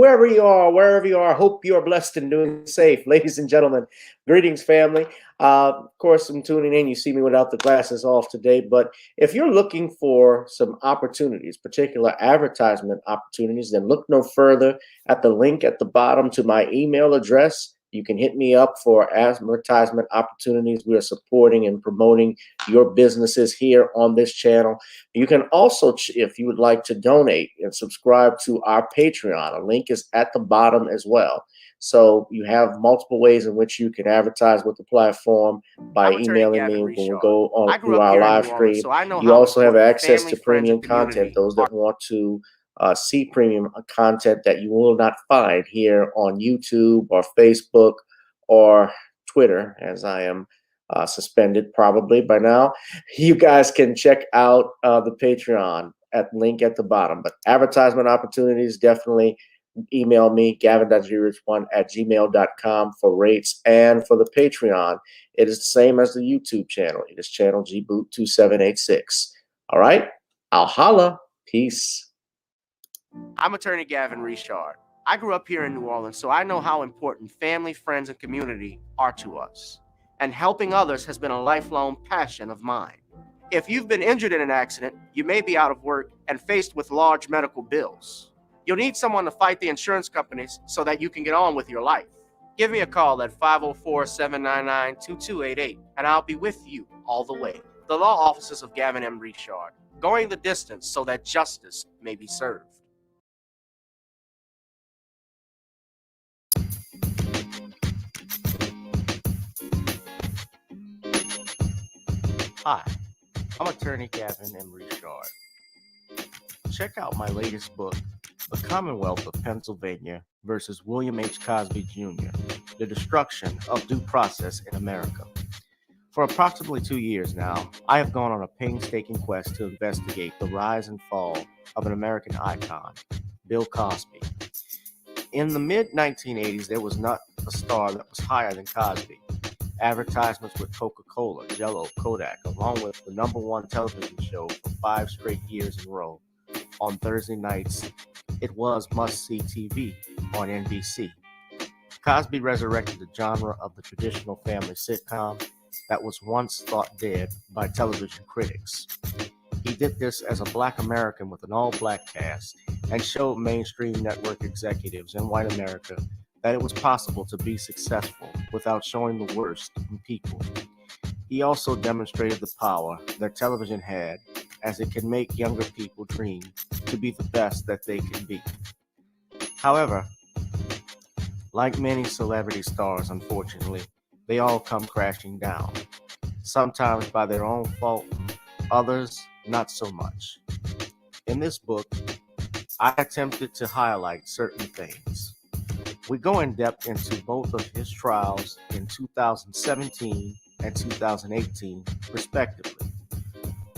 whoever you are, wherever you are, hope you are blessed and doing safe. Ladies and gentlemen, greetings, family. Of course, I'm tuning in. You see me without the glasses off today, but if you're looking for some opportunities, particular advertisement opportunities, then look no further at the link at the bottom to my email address. You can hit me up for advertisement opportunities. We are supporting and promoting your businesses here on this channel. You can also, if you would like to donate and subscribe to our Patreon, a link is at the bottom as well. So you have multiple ways in which you can advertise with the platform by emailing me when we go on through our live stream. You also have access to premium content, those that want to see premium content that you will not find here on YouTube or Facebook or Twitter, as I am suspended probably by now. You guys can check out the Patreon at link at the bottom. But advertisement opportunities, definitely email me, gavin.grich1@gmail.com for rates. And for the Patreon, it is the same as the YouTube channel. It is channel gboot2786. All right, I'll holla. Peace. I'm attorney Gavin Richard. I grew up here in New Orleans, so I know how important family, friends, and community are to us. And helping others has been a lifelong passion of mine. If you've been injured in an accident, you may be out of work and faced with large medical bills. You'll need someone to fight the insurance companies so that you can get on with your life. Give me a call at 504-799-2288, and I'll be with you all the way. The law offices of Gavin M. Richard, going the distance so that justice may be served. Hi, I'm attorney Gavin M. Richard. Check out my latest book, The Commonwealth of Pennsylvania versus William H. Cosby Jr., The Destruction of Due Process in America. For approximately 2 years now, I have gone on a painstaking quest to investigate the rise and fall of an American icon, Bill Cosby. In the mid-1980s, there was not a star that was higher than Cosby. Advertisements with Coca-Cola, Jello, Kodak, along with the #1 television show for 5 straight years in a row. On Thursday nights, it was must-see TV on NBC. Cosby resurrected the genre of the traditional family sitcom that was once thought dead by television critics. He did this as a Black American with an all-Black cast and showed mainstream network executives in white America that it was possible to be successful without showing the worst in people. He also demonstrated the power that television had, as it can make younger people dream to be the best that they can be. However, like many celebrity stars, unfortunately, they all come crashing down, sometimes by their own fault, others not so much. In this book, I attempted to highlight certain things. We go in depth into both of his trials in 2017 and 2018, respectively.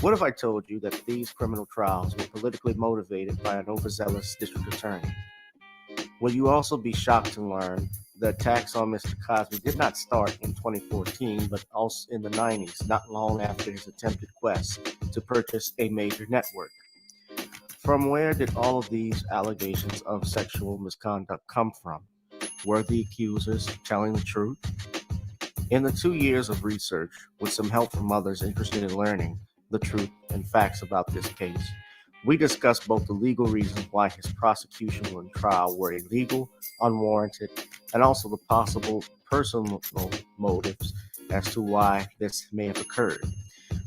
What if I told you that these criminal trials were politically motivated by an overzealous district attorney? Will you also be shocked to learn the attacks on Mr. Cosby did not start in 2014, but also in the 90s, not long after his attempted quest to purchase a major network? From where did all of these allegations of sexual misconduct come from? Were the accusers telling the truth? In the 2 years of research, with some help from others interested in learning the truth and facts about this case, we discussed both the legal reasons why his prosecution and trial were illegal, unwarranted, and also the possible personal motives as to why this may have occurred.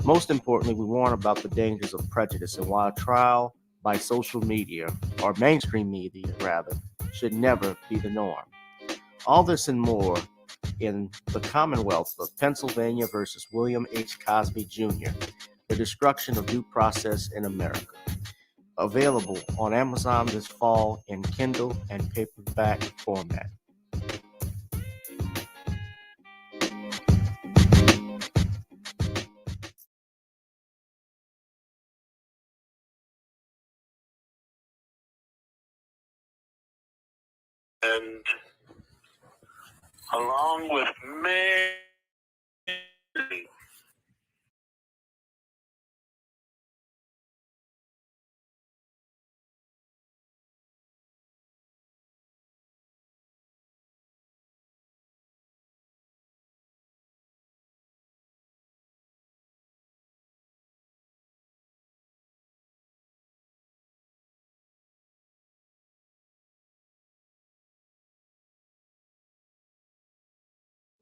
Most importantly, we warn about the dangers of prejudice and why a trial by social media, or mainstream media rather, should never be the norm. All this and more in The Commonwealth of Pennsylvania versus William H. Cosby Jr., The Destruction of Due Process in America. Available on Amazon this fall in Kindle and paperback format. And along with many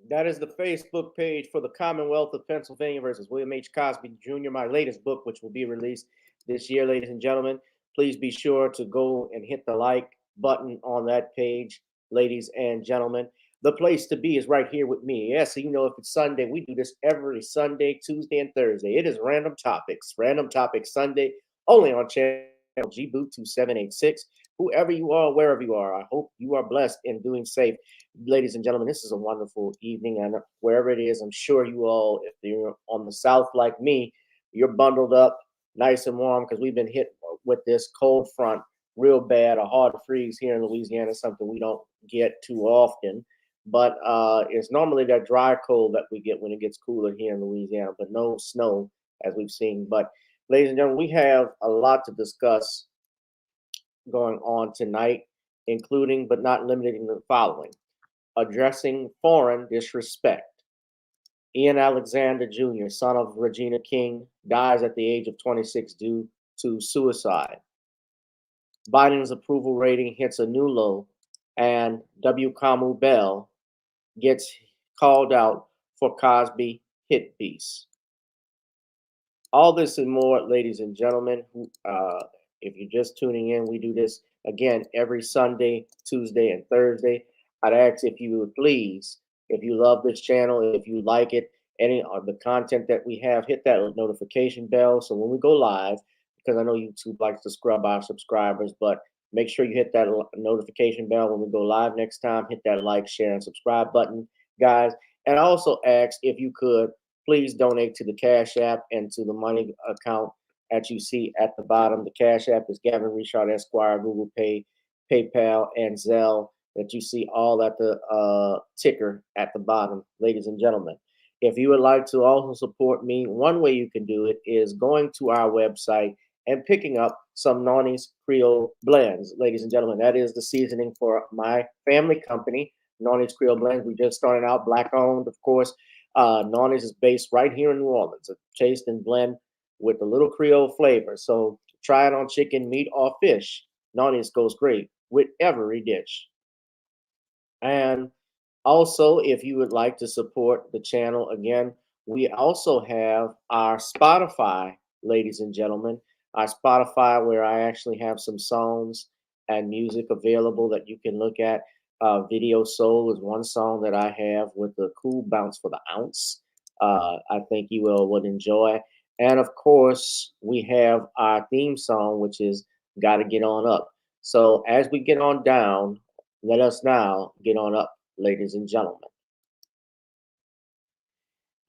That is the Facebook page for the Commonwealth of Pennsylvania versus William H. Cosby Jr., my latest book, which will be released this year, ladies and gentlemen. Please be sure to go and hit the like button on that page, ladies and gentlemen. The place to be is right here with me. Yes, you know, if it's Sunday, we do this every Sunday, Tuesday, and Thursday. It is Random Topics Sunday, only on channel G-Boot 2786. Whoever you are, wherever you are, I hope you are blessed and doing safe. Ladies and gentlemen, this is a wonderful evening, and wherever it is, I'm sure you all, if you're on the South like me, you're bundled up nice and warm because we've been hit with this cold front real bad. A hard freeze here in Louisiana, something we don't get too often, but it's normally that dry cold that we get when it gets cooler here in Louisiana, but no snow as we've seen. But ladies and gentlemen, we have a lot to discuss going on tonight, including but not limited to the following: addressing foreign disrespect. Ian Alexander Jr., son of Regina King, dies at the age of 26 due to suicide. Biden's approval rating hits a new low, and Kamau Bell gets called out for Cosby hit piece. All this and more, ladies and gentlemen. If you're just tuning in, we do this again every Sunday, Tuesday, and Thursday. I'd ask if you would please, if you love this channel, if you like it, any of the content that we have, hit that notification bell. So when we go live, because I know YouTube likes to scrub our subscribers, but make sure you hit that notification bell when we go live next time. Hit that like, share, and subscribe button, guys. And I also ask if you could please donate to the Cash App and to the money account that you see at the bottom. The Cash App is Gavin Richard Esquire, GooglePay, PayPal, and Zelle, that you see all at the ticker at the bottom, ladies and gentlemen. If you would like to also support me, one way you can do it is going to our website and picking up some Nonnie's Creole Blends, ladies and gentlemen. That is the seasoning for my family company, Nonnie's Creole Blends. We just started out, black owned, of course. Nonnie's is based right here in New Orleans, a taste and blend with a little Creole flavor. So try it on chicken, meat, or fish. Nonnie's goes great with every dish. And also, if you would like to support the channel, again, we also have our Spotify, ladies and gentlemen. Our Spotify, where I actually have some songs and music available that you can look at. Video Soul is one song that I have with the cool bounce for the ounce. I think you would enjoy. And of course, we have our theme song, which is Gotta Get On Up. So as we get on down, let us now get on up, ladies and gentlemen.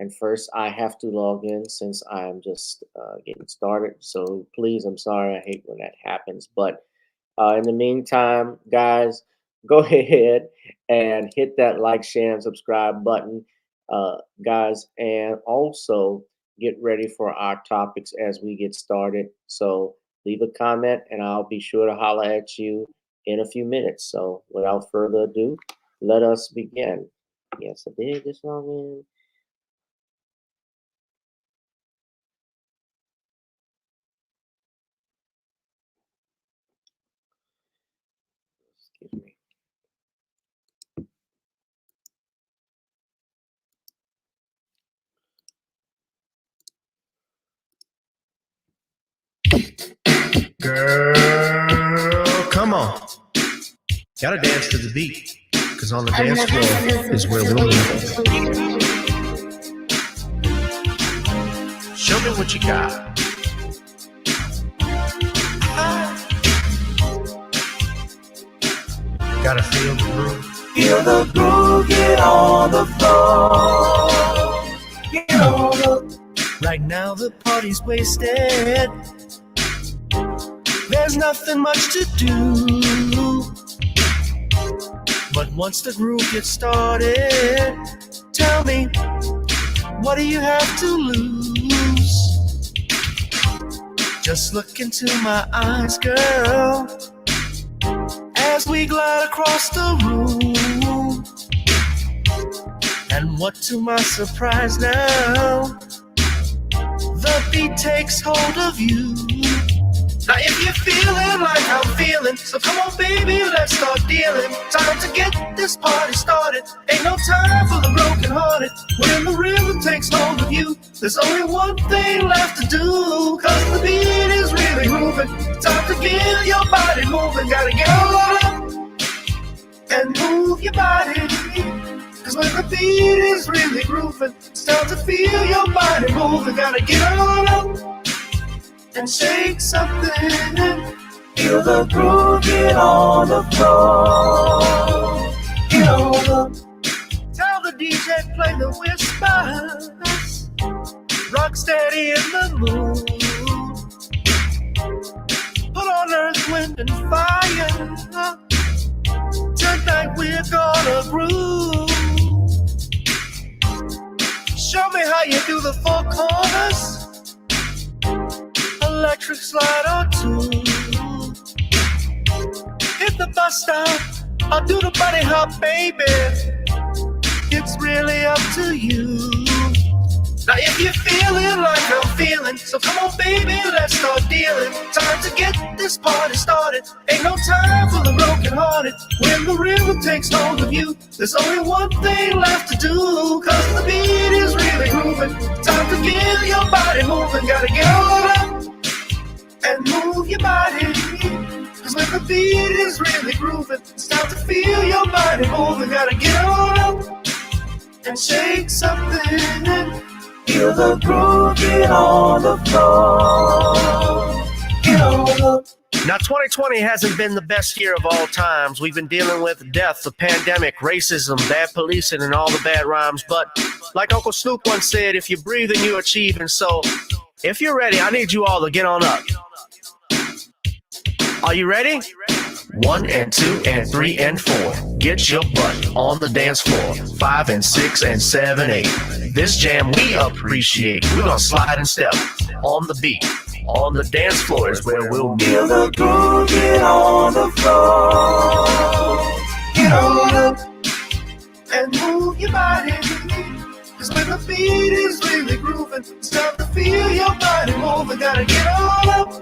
And first, I have to log in since I'm just getting started. So please, I'm sorry, I hate when that happens. But in the meantime, guys, go ahead and hit that like, share, and subscribe button, guys. And also get ready for our topics as we get started. So leave a comment and I'll be sure to holler at you in a few minutes. So without further ado, let us begin. Yes, I did this long in. Excuse me. Girl, come on. Gotta dance to the beat, cause on the dance floor is where we'll meet. Show me what you got. Gotta feel the groove. Feel the groove, get on the floor. Get on the... Right now the party's wasted. There's nothing much to do. But once the groove gets started, tell me, what do you have to lose? Just look into my eyes, girl, as we glide across the room. And what to my surprise now, the beat takes hold of you. Now if you're feeling like I'm feeling, so come on baby, let's start dealing. Time to get this party started. Ain't no time for the broken hearted. When the rhythm takes hold of you, there's only one thing left to do. Cause the beat is really moving. Time to get your body moving. Gotta get on up and move your body. Cause when the beat is really grooving, it's time to feel your body moving. Gotta get on up and shake something. Feel the groove, get on the floor. Get on up. Tell the DJ play the whispers. Rock steady in the mood. Put on earth, wind, and fire. Tonight we're gonna groove. Show me how you do the four corners. Electric slide or two. Hit the bus stop. I'll do the bunny hop, baby. It's really up to you. Now if you're feeling like I'm feeling, so come on baby, let's start dealing. Time to get this party started. Ain't no time for the broken hearted. When the rhythm takes hold of you, there's only one thing left to do. Cause the beat is really grooving. Time to get your body moving. Gotta get on up and move your body. Cause when the beat is really grooving, it's time to feel your body moving. Gotta get on up and shake something. Feel the groove, get on the floor. Get on up. Now 2020 hasn't been the best year of all times. We've been dealing with death, the pandemic, racism, bad policing, and all the bad rhymes. But like Uncle Snoop once said, if you breathe and you achieve. And so if you're ready, I need you all to get on up. Are you ready? 1 and 2 and 3 and 4. Get your butt on the dance floor. 5 and 6 and 7, 8. This jam we appreciate. We're gonna slide and step on the beat. On the dance floor is where we'll be. Feel the groove, get on the floor. Get on up and move your body. Cause when the beat is really grooving, it's time to feel your body moving. Gotta get on up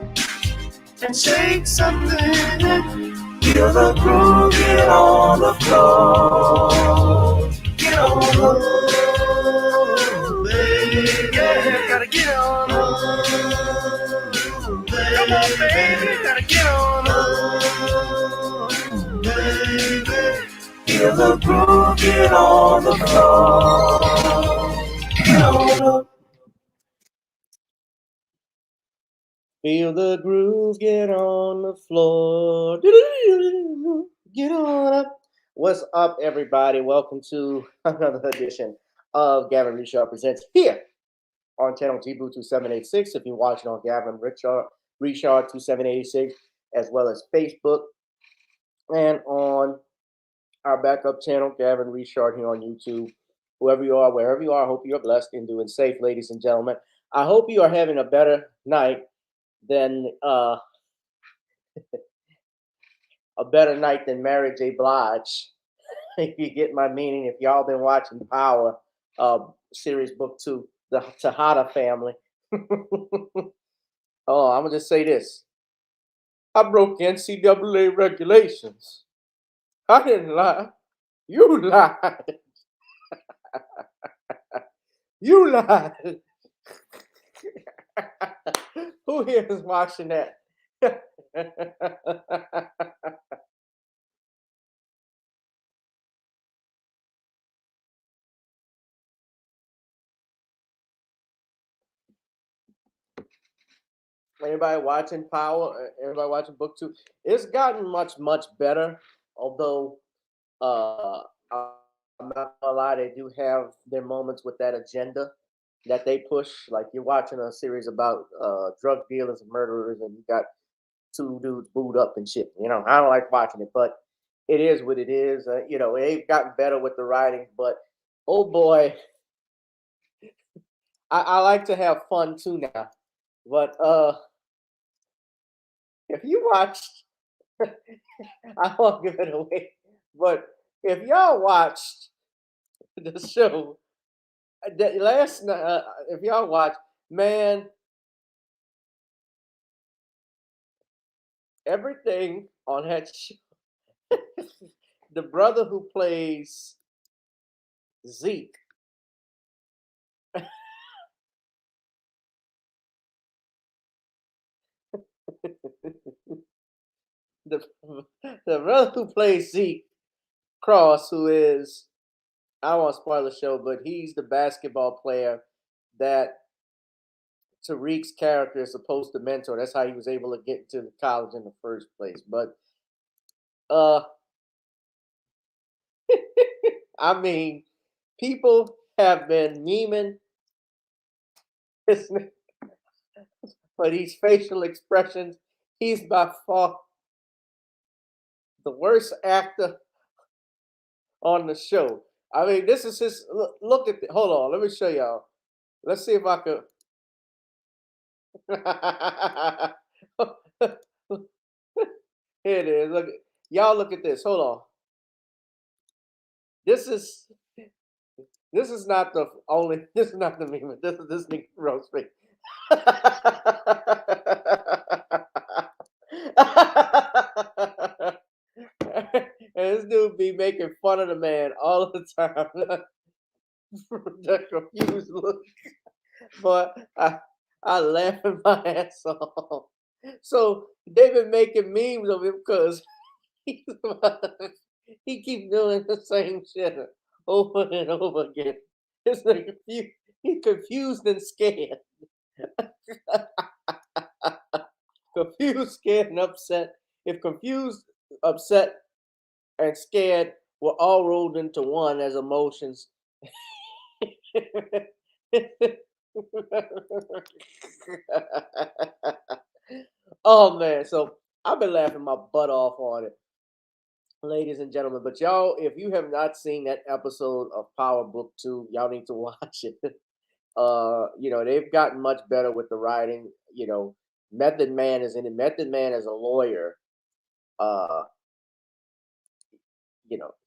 and shake something. Feel the groove, get on the floor. Get on up. Yeah, gotta get on up. Come on, baby, gotta get on up. Feel the groove, get on the floor. Get on up. Feel the groove, get on the floor. Get on up. What's up, everybody? Welcome to another edition of Gavin Richard Presents here on channel G Blue 2786. If you're watching on Gavin Richard 2786, as well as Facebook, and on our backup channel, Gavin Richard, here on YouTube. Whoever you are, wherever you are, I hope you're blessed and doing safe, ladies and gentlemen. I hope you are having a better night than Mary J. Blige. If you get my meaning, if y'all been watching Power series book 2, the Tejada family. Oh, I'm gonna just say this. I broke NCAA regulations. I didn't lie. You lied. You lied. Who here is watching that? Everybody watching Power? Everybody watching book 2? It's gotten much better. Although I'm not gonna lie, they do have their moments with that agenda that they push. Like you're watching a series about drug dealers and murderers, and you got 2 dudes booed up and shit. You know, I don't like watching it, but it is what it is. You know, they've gotten better with the writing, but oh boy, I like to have fun too now. But if you watched, I won't give it away. But if y'all watched the show that last night, if y'all watched, man, everything on that show. The brother who plays Zeke, the the brother who plays Zeke Cross, who is, I don't want to spoil the show, but he's the basketball player that Tariq's character is supposed to mentor. That's how he was able to get into the college in the first place. But uh I mean, people have been memeing this for these facial expressions. He's by far the worst actor on the show. I mean, this is his look at hold on, let me show y'all. Let's see if I could. Here it is. Look, y'all look at this. Hold on. This is this is not the only. This is not the meme. This is this nigga roast me. And this dude be making fun of the man all the time. That confused look, but I laughing my ass off. So they've been making memes of him because he he keep doing the same shit over and over again. It's like he's confused and scared. Confused, scared, and upset. If confused, upset, and scared were all rolled into one as emotions. Oh man, so I've been laughing my butt off on it, ladies and gentlemen. But y'all, if you have not seen that episode of Power Book 2, y'all need to watch it. They've gotten much better with the writing. Method Man is in it. Method Man is a lawyer. Uh,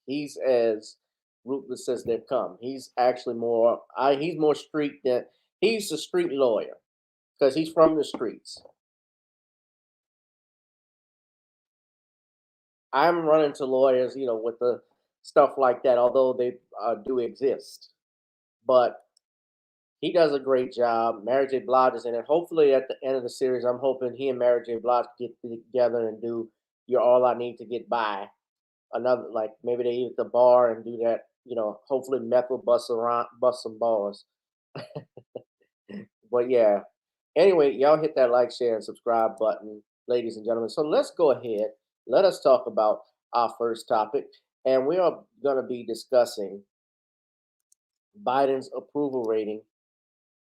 he's as ruthless as they've come. He's actually he's more street than he's a street lawyer because he's from the streets. I'm running to lawyers, with the stuff like that, although they do exist. But he does a great job. Mary J. Blige is in it. Hopefully, at the end of the series, I'm hoping he and Mary J. Blige get together and do "You're All I Need to Get By." Another, like, maybe they eat at the bar and do that. Hopefully, meth will bust some bars. But yeah. Anyway, y'all hit that like, share, and subscribe button, ladies and gentlemen. So let's go ahead. Let us talk about our first topic, and we are going to be discussing Biden's approval rating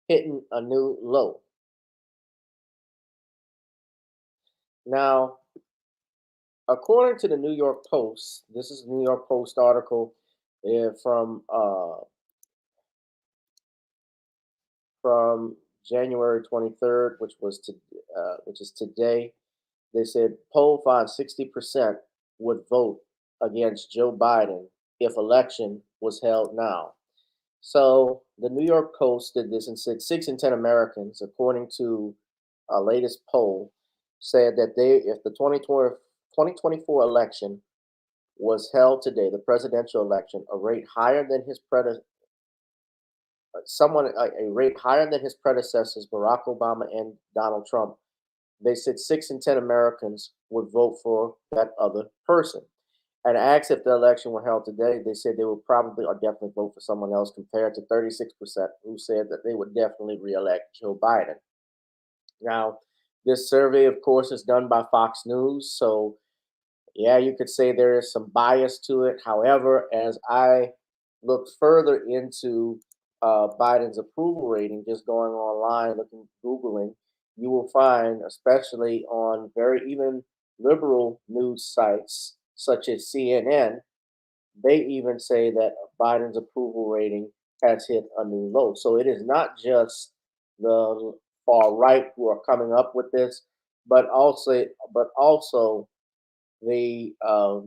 hitting a new low. Now, according to the New York Post, this is a New York Post article from January 23rd, which is today. They said poll finds 60% would vote against Joe Biden if election was held now. So the New York Post did this and said 6 in 10 Americans, according to a latest poll, said that if the 2024 election was held today, the presidential election, a rate higher than a rate higher than his predecessors, Barack Obama and Donald Trump, they said 6 in 10 Americans would vote for that other person. And asked if the election were held today, they said they would probably or definitely vote for someone else, compared to 36% who said that they would definitely reelect Joe Biden. Now, this survey, of course, is done by Fox News. So, yeah, you could say there is some bias to it. However, as I looked further into Biden's approval rating, just going online, Googling, you will find, especially on very even liberal news sites such as CNN, they even say that Biden's approval rating has hit a new low. So it is not just the far right who are coming up with this, but also the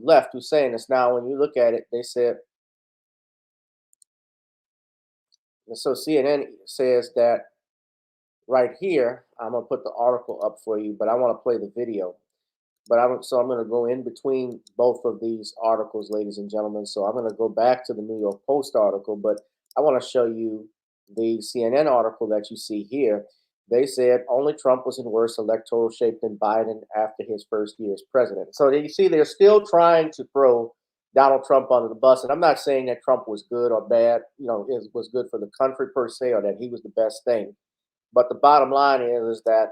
left who's saying this. Now, when you look at it, they said, so CNN says that right here, I'm going to put the article up for you, but I want to play the video. but I'm going to go in between both of these articles, ladies and gentlemen. So I'm going to go back to the New York Post article, but I want to show you the CNN article that you see here. They said only Trump was in worse electoral shape than Biden after his first year as president. So you see, they're still trying to throw Donald Trump under the bus. And I'm not saying that Trump was good or bad, it was good for the country per se, or that he was the best thing. But the bottom line is that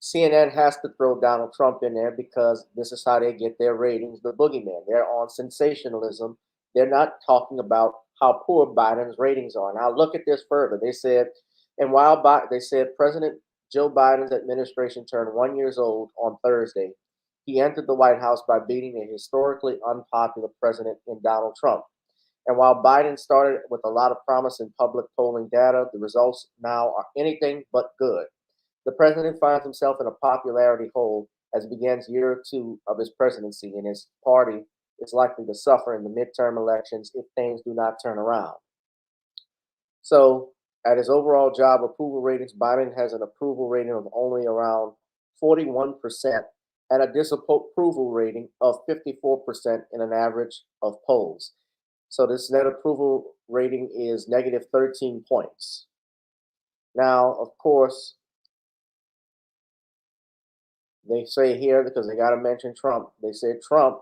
CNN has to throw Donald Trump in there because this is how they get their ratings. The boogeyman. They're on sensationalism. They're not talking about how poor Biden's ratings are. Now look at this further. They said, they said President Joe Biden's administration turned 1 year old on Thursday. He entered the White House by beating a historically unpopular president in Donald Trump. And while Biden started with a lot of promise in public polling data, the results now are anything but good. The president finds himself in a popularity hole as he begins year 2 of his presidency, and his party is likely to suffer in the midterm elections if things do not turn around. So, at his overall job approval ratings, Biden has an approval rating of only around 41% and a disapproval rating of 54% in an average of polls. So this net approval rating is negative 13 points. Now, of course, they say here, because they got to mention Trump, they said Trump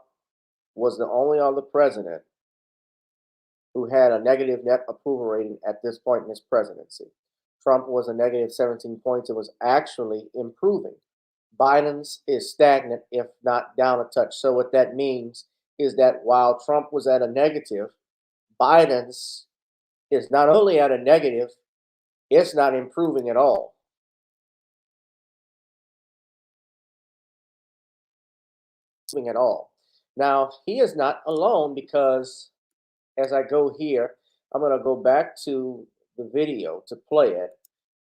was the only other president who had a negative net approval rating at this point in his presidency. Trump was a negative 17 points and was actually improving. Biden's is stagnant, if not down a touch. So what that means is that while Trump was at a negative, Biden's is not only at a negative, it's not improving at all. Now, he is not alone because as I go here, I'm going to go back to the video to play it.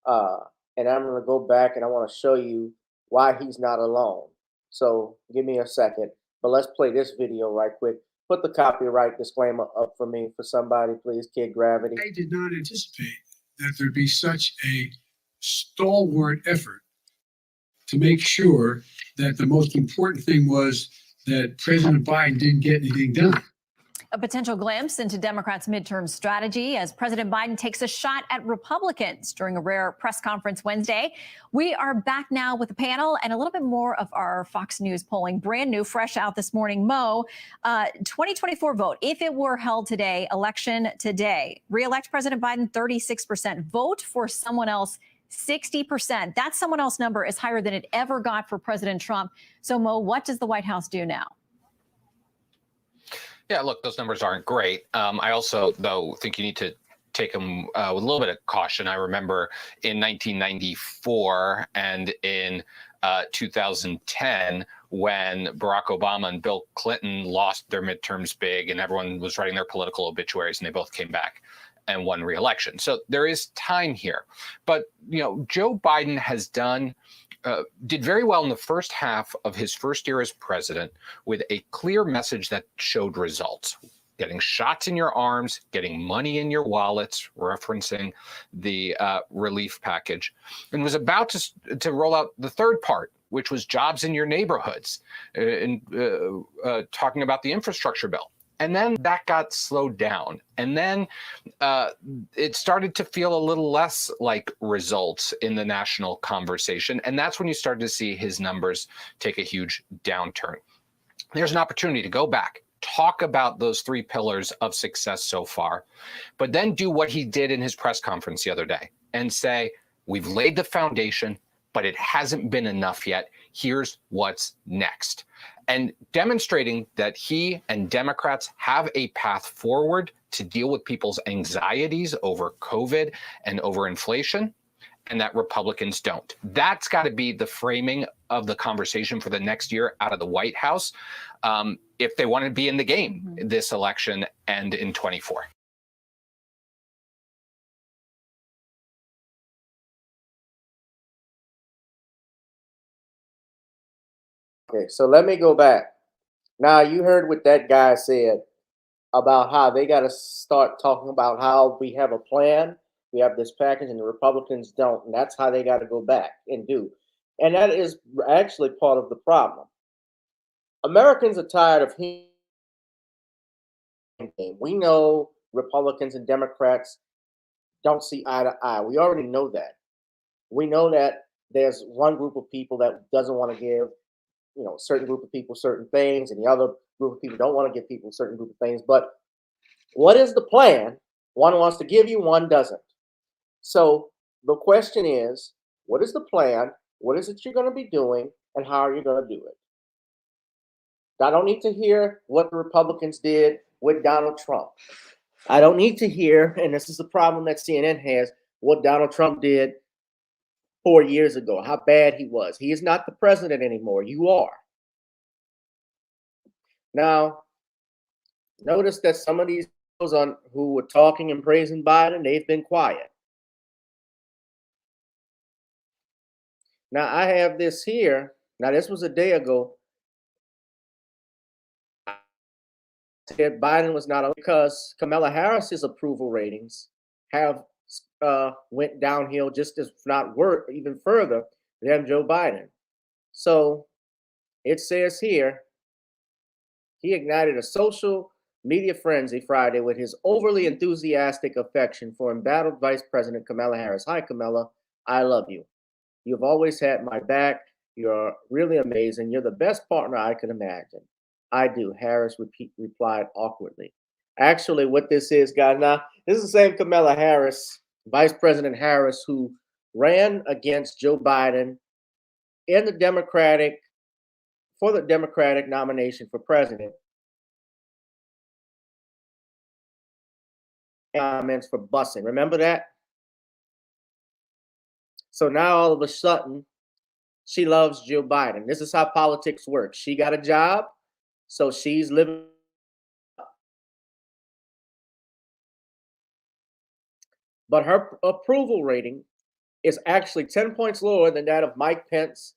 And I'm going to go back and I want to show you why he's not alone. So give me a second. But let's play this video right quick. Put the copyright disclaimer up for me for somebody, please, Kid Gravity. I did not anticipate that there'd be such a stalwart effort to make sure that the most important thing was that President Biden didn't get anything done. A potential glimpse into Democrats' midterm strategy as President Biden takes a shot at Republicans during a rare press conference Wednesday. We are back now with a panel and a little bit more of our Fox News polling, brand new, fresh out this morning. Mo, 2024 vote, if it were held today, election today, re-elect President Biden, 36%. Vote for someone else, 60%. That someone else number is higher than it ever got for President Trump. So, Mo, what does the White House do now? Yeah, look, those numbers aren't great. I also, though, think you need to take them with a little bit of caution. I remember in 1994 and in 2010, when Barack Obama and Bill Clinton lost their midterms big and everyone was writing their political obituaries, and they both came back and won re-election. So there is time here. But, Joe Biden has did very well in the first half of his first year as president with a clear message that showed results. Getting shots in your arms, getting money in your wallets, referencing the relief package, and was about to roll out the third part, which was jobs in your neighborhoods, talking about the infrastructure bill. And then that got slowed down. And then it started to feel a little less like results in the national conversation. And that's when you started to see his numbers take a huge downturn. There's an opportunity to go back, talk about those 3 pillars of success so far, but then do what he did in his press conference the other day and say, we've laid the foundation, but it hasn't been enough yet. Here's what's next. And demonstrating that he and Democrats have a path forward to deal with people's anxieties over COVID and over inflation, and that Republicans don't. That's got to be the framing of the conversation for the next year out of the White House, if they want to be in the game this election and in 24. Okay, so let me go back. Now, you heard what that guy said about how they got to start talking about how we have a plan, we have this package, and the Republicans don't. And that's how they got to go back and do. And that is actually part of the problem. Americans are tired of hearing. We know Republicans and Democrats don't see eye to eye. We already know that. We know that there's one group of people that doesn't want to give, certain group of people certain things, and the other group of people don't want to give people certain group of things. But what is the plan? One wants to give you, one doesn't. So the question is, what is the plan? What is it you're going to be doing, and how are you going to do it? I don't need to hear what the Republicans did with Donald Trump. I don't need to hear, and this is the problem that CNN has, what Donald Trump did 4 years ago, how bad he was. He is not the president anymore. You are. Now, notice that some of these on who were talking and praising Biden, they've been quiet. Now, I have this here. Now, this was a day ago. I said Biden was not, because Kamala Harris's approval ratings have went downhill just as not worse, even further than Joe Biden. So it says here, he ignited a social media frenzy Friday with his overly enthusiastic affection for embattled Vice President Kamala Harris. Hi, Kamala. I love you. You've always had my back. You're really amazing. You're the best partner I could imagine. I do, Harris replied awkwardly. Actually, what this is, guys, now, this is the same Kamala Harris, Vice President Harris, who ran against Joe Biden in the Democratic nomination for president. Comments for busing. Remember that? So now all of a sudden, she loves Joe Biden. This is how politics works. She got a job, so she's living. But her approval rating is actually 10 points lower than that of Mike Pence,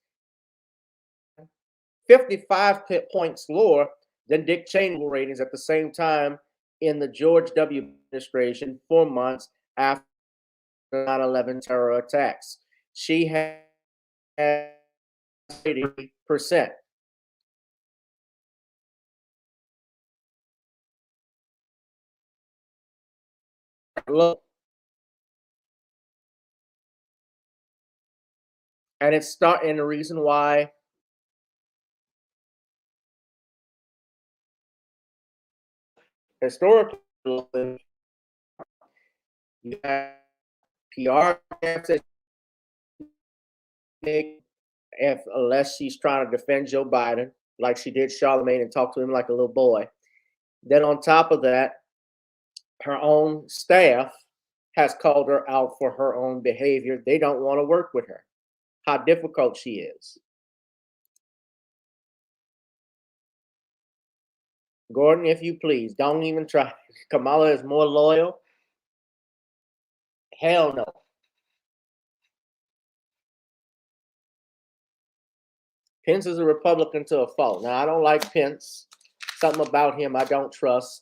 55 points lower than Dick Cheney ratings at the same time in the George W. administration, 4 months after the 9/11 terror attacks. She had 80%. Look. And it's and the reason why historically you have PR unless she's trying to defend Joe Biden, like she did Charlemagne and talk to him like a little boy. Then on top of that, her own staff has called her out for her own behavior. They don't want to work with her. How difficult she is. Gordon, if you please, don't even try. Kamala is more loyal. Hell no. Pence is a Republican to a fault. Now, I don't like Pence. Something about him I don't trust.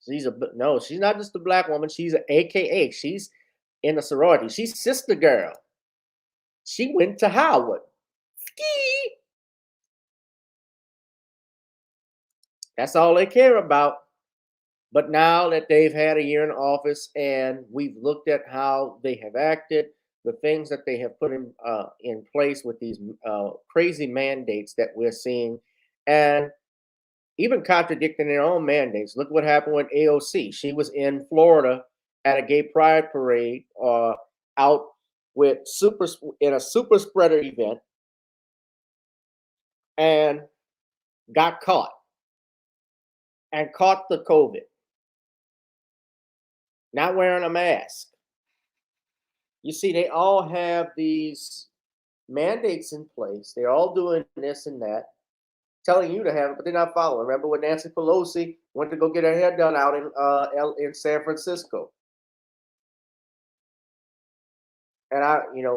She's not just a black woman. She's an AKA. She's in a sorority. She's sister girl. She went to Howard. Ski. That's all they care about. But now that they've had a year in office and we've looked at how they have acted, the things that they have put in place with these crazy mandates that we're seeing, and even contradicting their own mandates. Look what happened with AOC. She was in Florida at a gay pride parade, out with in a super spreader event, and got caught and caught the COVID. Not wearing a mask. You see, they all have these mandates in place. They're all doing this and that, telling you to have it, but they're not following. Remember when Nancy Pelosi went to go get her hair done out in San Francisco? And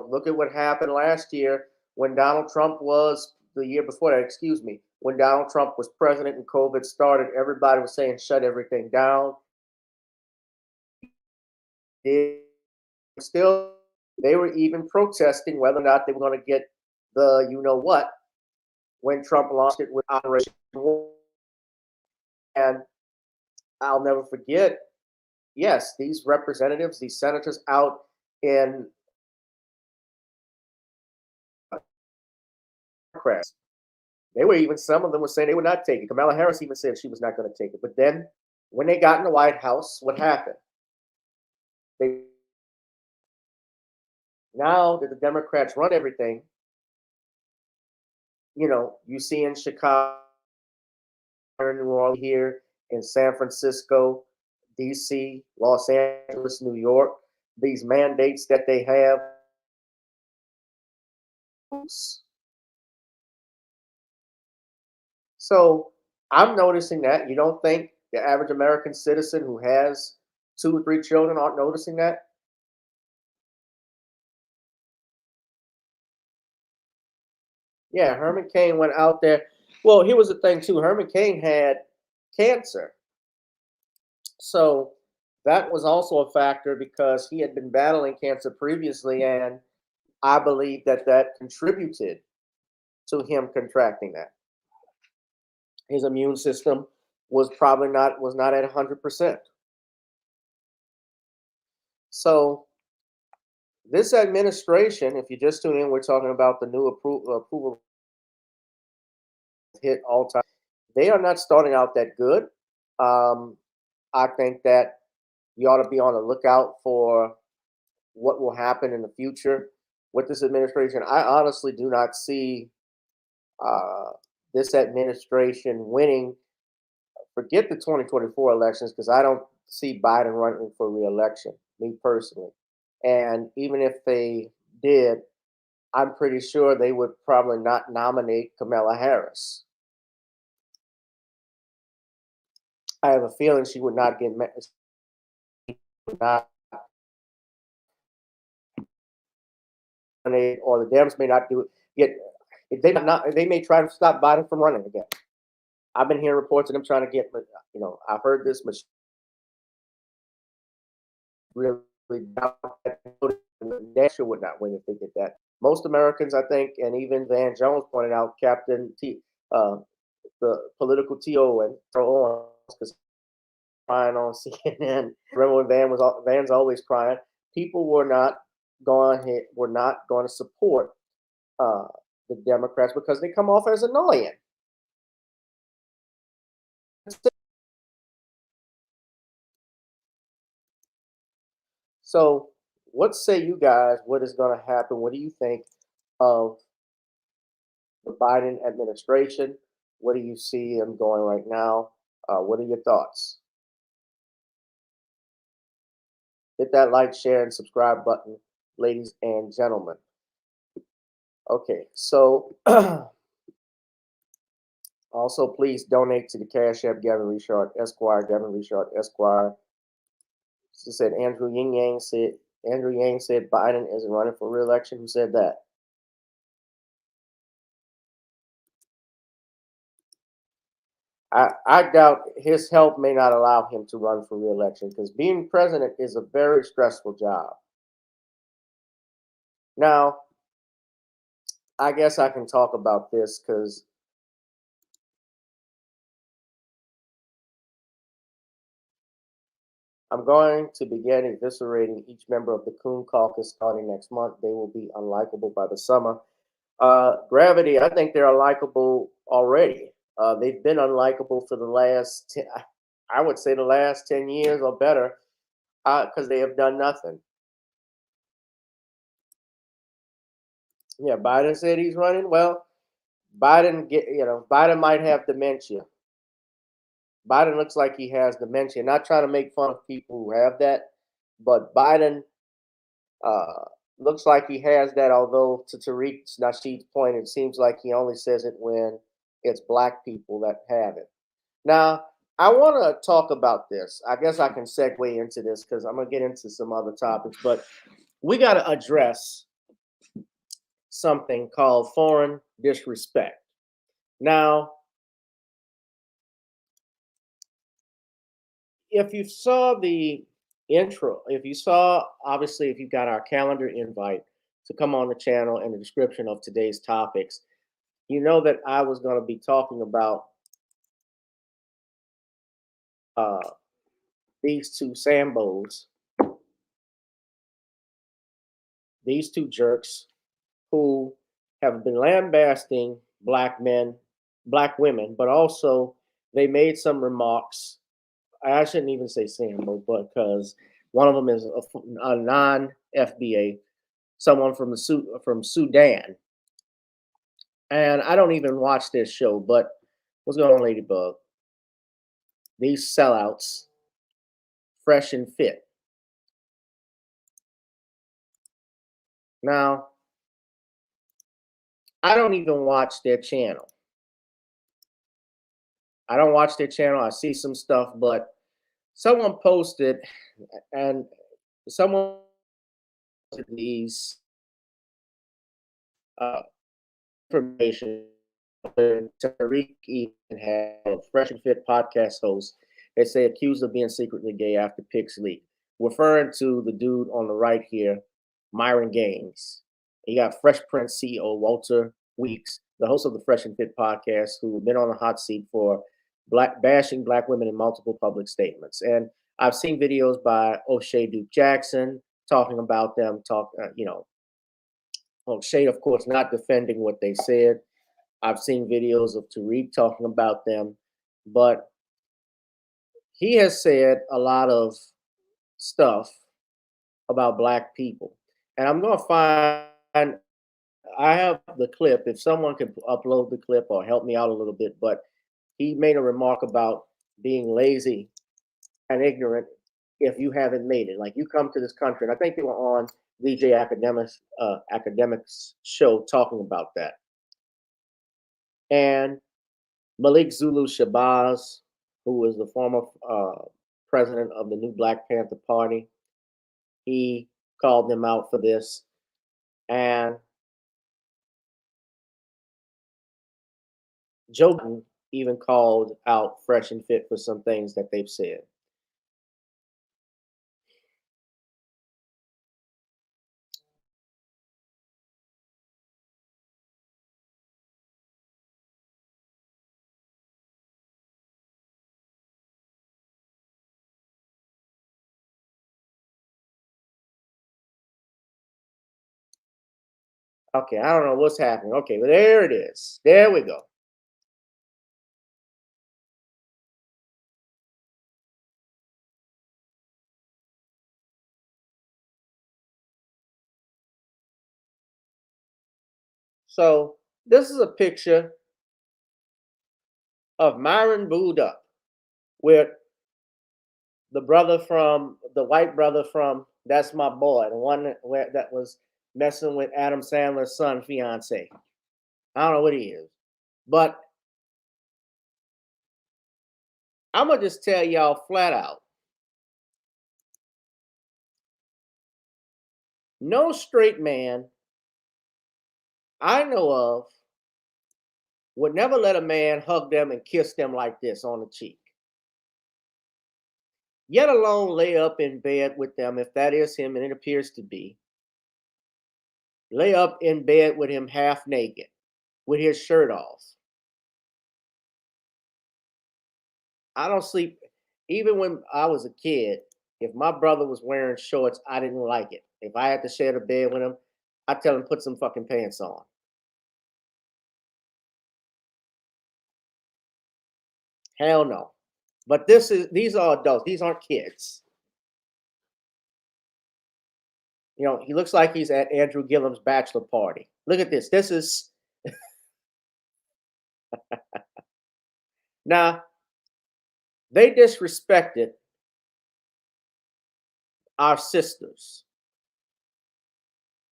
look at what happened last year when Donald Trump was the year before that. Excuse me, when Donald Trump was president and COVID started, everybody was saying shut everything down. still, they were even protesting whether or not they were going to get the you know what when Trump launched it with Operation War. And I'll never forget, yes, these representatives, these senators out in Democrats, they were even, some of them were saying they would not take it. Kamala Harris even said she was not going to take it. But then when they got in the White House, what happened? They, now that the Democrats run everything, you know, you see in Chicago, in New Orleans, here in San Francisco, DC, Los Angeles, New York, these mandates that they have. So I'm noticing that. You don't think the average American citizen who has 2 or 3 children aren't noticing that? Yeah, Herman Cain went out there. Well, here was the thing too. Herman Cain had cancer. So that was also a factor because he had been battling cancer previously, and I believe that that contributed to him contracting that. His immune system was probably not at 100%. So this administration, if you just tune in, we're talking about the new approval hit all time. They are not starting out that good. I think that you ought to be on the lookout for what will happen in the future with this administration. I honestly do not see uh, this administration winning. Forget the 2024 elections because I don't see Biden running for re-election, me personally. And even if they did, I'm pretty sure they would probably not nominate Kamala Harris. I have a feeling she would not get not nominated, or the Dems may not do it. Get if they may try to stop Biden from running again. I've been hearing reports of them trying to get, you know, I've heard this much really doubt that Dasher would not win if they did that. Most Americans, I think, and even Van Jones pointed out, Captain T, the political TO and so on, because crying on CNN. Remember when Van's always crying? People were not going to support uh, the Democrats because they come off as annoying. So, what say you guys? What is going to happen? What do you think of the Biden administration? What do you see them going right now? What are your thoughts? Hit that like, share, and subscribe button, ladies and gentlemen. Okay, so also please donate to the Cash App Gavin Richard Esquire, Gavin Richard Esquire. She said Andrew Yang said Biden isn't running for re-election. Who said that? I doubt his health may not allow him to run for re-election because being president is a very stressful job. Now, I guess I can talk about this because I'm going to begin eviscerating each member of the Coon Caucus starting next month. They will be unlikable by the summer. Gravity, I think they're unlikable already. They've been unlikable for the last, I would say the last 10 years or better, because they have done nothing. Yeah, Biden said he's running. Well, Biden might have dementia. Biden looks like he has dementia. Not trying to make fun of people who have that, but Biden looks like he has that. Although to Tariq Nasheed's point, it seems like he only says it when it's black people that have it. Now, I want to talk about this. I guess I can segue into this because I'm going to get into some other topics, but we got to address something called foreign disrespect. Now, if you saw the intro, if you saw, obviously, if you got our calendar invite to come on the channel and the description of today's topics, you know that I was going to be talking about uh, these two Sambos, these two jerks who have been lambasting black men, black women, but also they made some remarks. I shouldn't even say Sambo, but because one of them is a non-FBA, someone from from Sudan, and I don't even watch this show. But what's going on, Ladybug? These sellouts, fresh and fit. Now, I don't even watch their channel. I don't watch their channel. I see some stuff, but someone posted, and someone posted these uh, information. Tariq even had a Fresh and Fit podcast host. They say accused of being secretly gay after pics leak, referring to the dude on the right here, Myron Gaines. You got Fresh Prince CEO Walter Weeks, the host of the Fresh and Fit podcast, who been on the hot seat for bashing black women in multiple public statements. And I've seen videos by O'Shea Duke Jackson talking about them. O'Shea, of course, not defending what they said. I've seen videos of Tariq talking about them, but he has said a lot of stuff about black people. And I'm going to find, I have the clip, if someone could upload the clip or help me out a little bit, but he made a remark about being lazy and ignorant if you haven't made it. Like, you come to this country, and I think they were on DJ Academics show talking about that. And Malik Zulu Shabazz, who was the former president of the new Black Panther Party, he called them out for this. And Joe Biden even called out Fresh and Fit for some things that they've said. Okay, I don't know what's happening. Okay, but there it is. There we go. So this is a picture of Myron booed up with the white brother from That's My Boy, the one that was messing with Adam Sandler's son, fiance. I don't know what he is, but I'm gonna just tell y'all flat out: no straight man I know of would never let a man hug them and kiss them like this on the cheek, yet alone lay up in bed with them, if that is him, and it appears to be. Lay up in bed with him half naked, with his shirt off. I don't sleep, even when I was a kid, if my brother was wearing shorts, I didn't like it. If I had to share the bed with him, I tell him, put some fucking pants on. Hell no. But these are adults. These aren't kids. You know, he looks like he's at Andrew Gillum's bachelor party. Look at this. This is now they disrespected our sisters.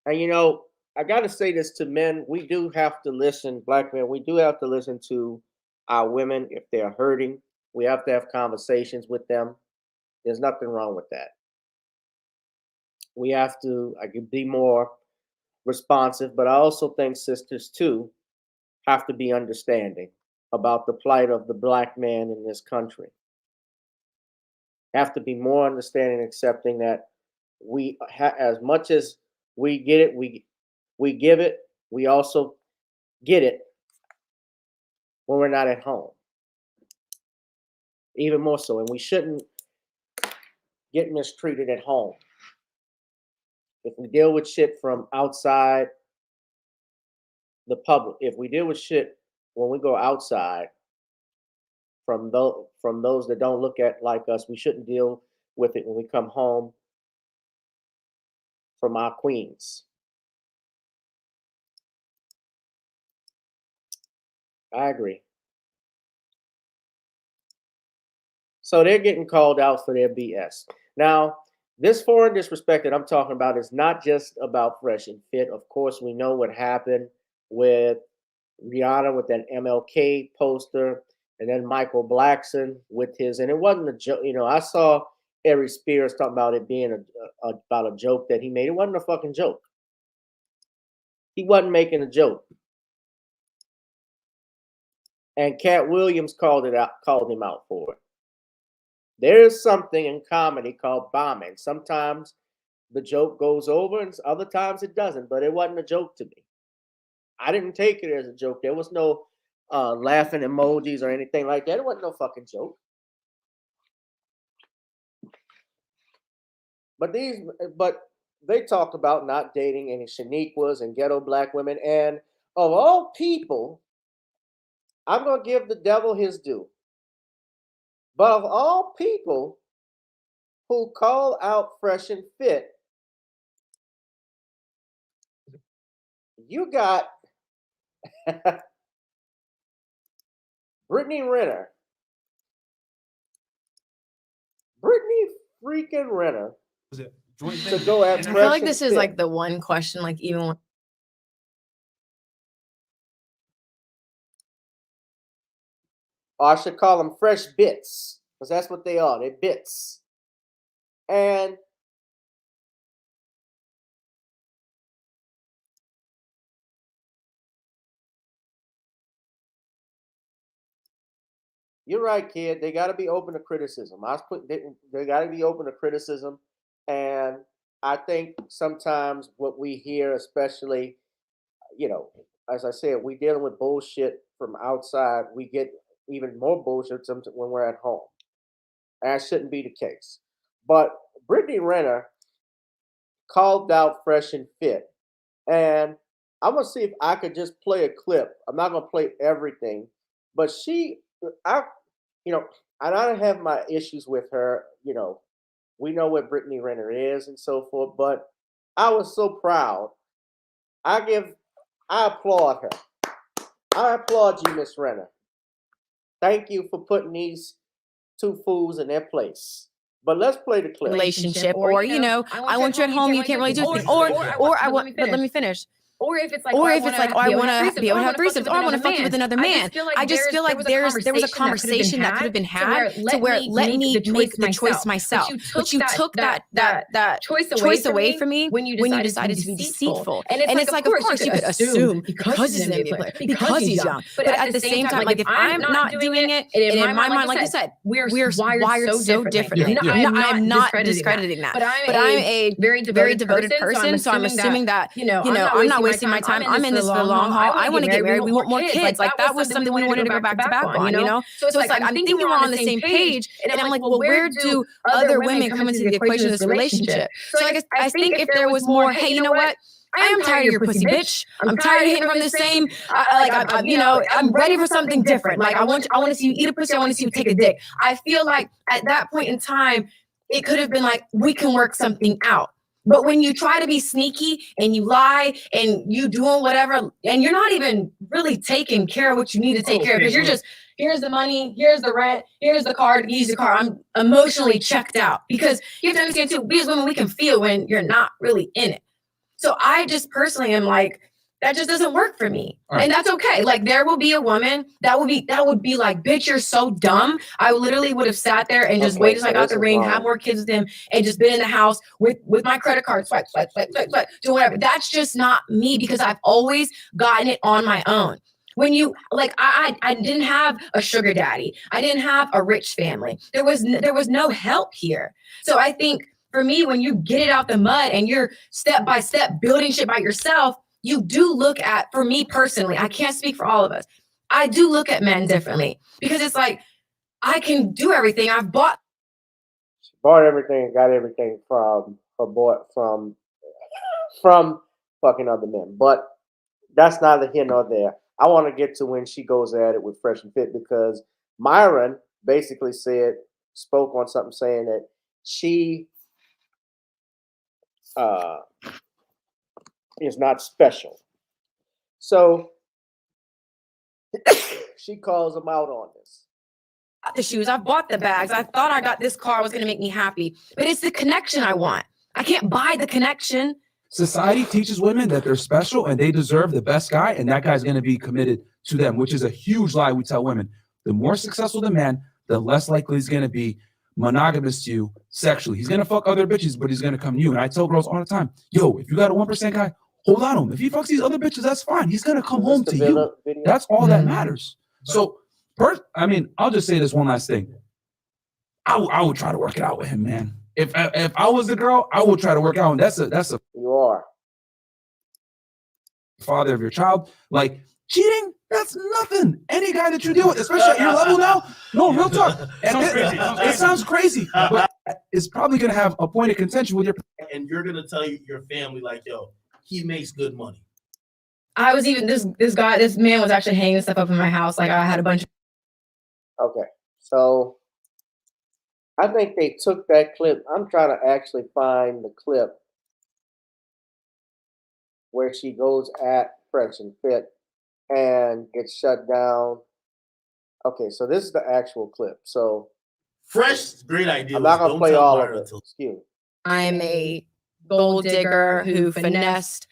And you know, I got to say this to men. We do have to listen, black men, we do have to listen to our women if they're hurting. We have to have conversations with them. There's nothing wrong with that. We have to, I could be more responsive, but I also think sisters too have to be understanding about the plight of the black man in this country. have to be more understanding, accepting that as much as we get it, we give it. We also get it when we're not at home, even more so. And we shouldn't get mistreated at home. If we deal with shit from outside the public, if we deal with shit when we go outside from those that don't look at like us, we shouldn't deal with it when we come home from our queens. I agree. So they're getting called out for their BS. Now, this foreign disrespect that I'm talking about is not just about Fresh and Fit. Of course, we know what happened with Rihanna with that MLK poster, and then Michael Blackson with his, and it wasn't a joke. You know, I saw Ari Spears talking about it being about a joke that he made. It wasn't a fucking joke. He wasn't making a joke. And Cat Williams called him out for it. There is something in comedy called bombing. Sometimes the joke goes over and other times it doesn't, but it wasn't a joke to me. I didn't take it as a joke. There was no laughing emojis or anything like that. It wasn't no fucking joke. But they talked about not dating any Shaniquas and ghetto black women. And of all people, I'm going to give the devil his due. But of all people who call out Fresh and Fit, you got Brittany Renner. Brittany freaking Renner to go at Fresh I feel like and this is Fit. like the one question, like even when Or I should call them fresh bits, because that's what they are. They're bits. And you're right, kid. They got to be open to criticism. They got to be open to criticism. And I think sometimes what we hear, especially, you know, as I said, we dealing with bullshit from outside. We get even more bullshit when we're at home. And that shouldn't be the case. But Brittany Renner called out Fresh and Fit. And I'm going to see if I could just play a clip. I'm not going to play everything. But I don't have my issues with her. You know, we know what Brittany Renner is and so forth. But I was so proud. I applaud her. I applaud you, Miss Renner. Thank you for putting these two fools in their place. But let's play the clip. relationship, or you know, I want you at home, you can't really do anything, or I want, but let me finish. Or if it's like, oh, I want to be able to have threesomes, or I want to fuck you with another man. I just feel like there was a conversation that could have been had to where let me make the choice myself. But you took that choice away from me when you decided to be deceitful. And it's like, of course, you could assume because he's an NBA player, because he's young. But at the same time, like if I'm not doing it, and in my mind, like you said, we're wired so differently. I'm not discrediting that. But I'm a very devoted person, so I'm assuming that, you know, I'm not wasting my time. I'm in this for the long haul. I want to get married. We want more kids. Like that was something we wanted to go back to back on, you know? So it's like, I'm thinking we're on the same page. And I'm like, well, where do other women come into the equation of this relationship? So I think if there was more, hey, you know what? I am tired of your pussy, bitch. I'm tired of hitting from the same. I'm ready for something different. Like I want to see you eat a pussy. I want to see you take a dick. I feel like at that point in time, it could have been like, we can work something out. But when you try to be sneaky and you lie and you doing whatever, and you're not even really taking care of what you need to take care of, because you're just, here's the money, here's the rent, here's the car, use the car. I'm emotionally checked out, because you have to understand too, we as women, we can feel when you're not really in it. So I just personally am like, that just doesn't work for me. Right. And that's okay. Like there will be a woman that would be like, bitch, you're so dumb. I literally would have sat there and just waited till I got the ring, have more kids with him, and just been in the house with my credit card, swipe, do whatever. That's just not me, because I've always gotten it on my own. When you like, I didn't have a sugar daddy. I didn't have a rich family. There was no help here. So I think for me, when you get it out the mud and you're step by step building shit by yourself, you do look at, for me personally, I can't speak for all of us. I do look at men differently because it's like, I can do everything. I've bought everything and got everything from fucking other men. But that's neither here nor there. I want to get to when she goes at it with Fresh and Fit, because Myron basically spoke on something saying that she is not special. So she calls him out on this. the shoes. I've bought the bags. I thought I got this car was going to make me happy, but it's the connection I want. I can't buy the connection. Society teaches women that they're special and they deserve the best guy, and that guy's going to be committed to them, which is a huge lie we tell women. The more successful the man, the less likely he's going to be monogamous to you sexually. He's going to fuck other bitches, but he's going to come to you. And I tell girls all the time, yo, if you got a 1% guy, hold on to him. If he fucks these other bitches, that's fine. He's going to come home to you. That's all that matters. So, I'll just say this one last thing. I would try to work it out with him, man. If I was the girl, I would try to work out. And that's a you are father of your child. Like, cheating, that's nothing. Any guy that you deal with, especially at your level now, no, real talk. And it sounds crazy, but it's probably gonna have a point of contention with your. And you're gonna tell your family like, yo, he makes good money. I was even this man was actually hanging stuff up in my house. Like I had a bunch of. Okay, so I think they took that clip. I'm trying to actually find the clip where she goes at Fresh and Fit and gets shut down. Okay, so this is the actual clip. So Fresh, great idea. I'm not gonna play all of it. Excuse me. I'm a gold digger who finessed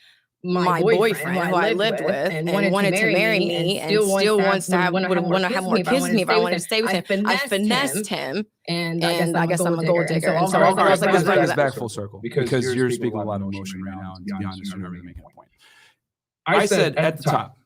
my boyfriend who I lived with and wanted to marry me and still wants to have more kids with me if I wanted to stay with him. I finessed him, and I guess I'm a gold digger. And so all girls like let's bring this back full circle because you're speaking a lot of emotion right now. And to be honest, you're never making a point. I said at the top,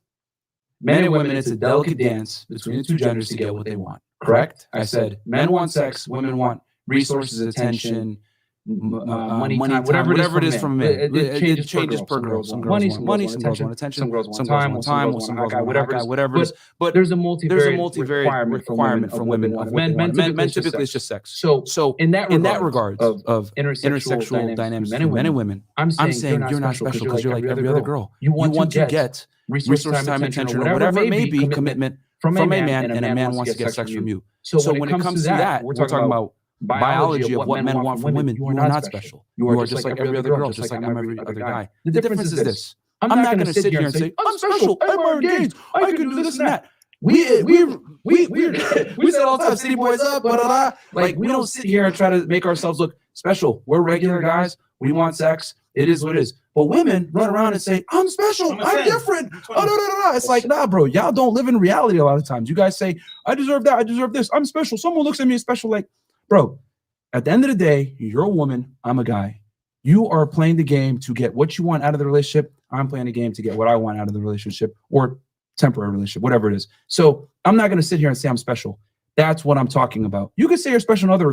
men and women, it's a delicate dance between the two genders to get what they want. Correct? I said men want sex, women want resources, attention, money, time, whatever it is from men. It changes per girl. Some girls want money, some girls want attention, some girls want time, some girls want whatever it is. But there's a multivariate requirement from women. Men typically it's just sex. So in that regard of intersexual dynamics between men and women, I'm saying you're not special because you're like every other girl. You want to get resource, time, attention, or whatever it may be, commitment from a man, and a man wants to get sex from you. So when it comes to that, we're talking about biology of what men want from women. You are not special. You are just like every other girl, just like I'm every other guy. The difference is this. I'm not going to sit here and say, I'm special, I'm engaged, I can do this and that. We said all the time, city boys up, blah, blah, blah. Like, we don't sit here and try to make ourselves look special. We're regular guys. We want sex. It is what it is. But women run around and say, I'm special, I'm different. It's like, nah, bro, y'all don't live in reality a lot of times. You guys say, I deserve that, I deserve this, I'm special. Someone looks at me as special, like, bro, at the end of the day, you're a woman, I'm a guy. You are playing the game to get what you want out of the relationship. I'm playing the game to get what I want out of the relationship or temporary relationship, whatever it is. So I'm not going to sit here and say I'm special. That's what I'm talking about. You can say you're special in other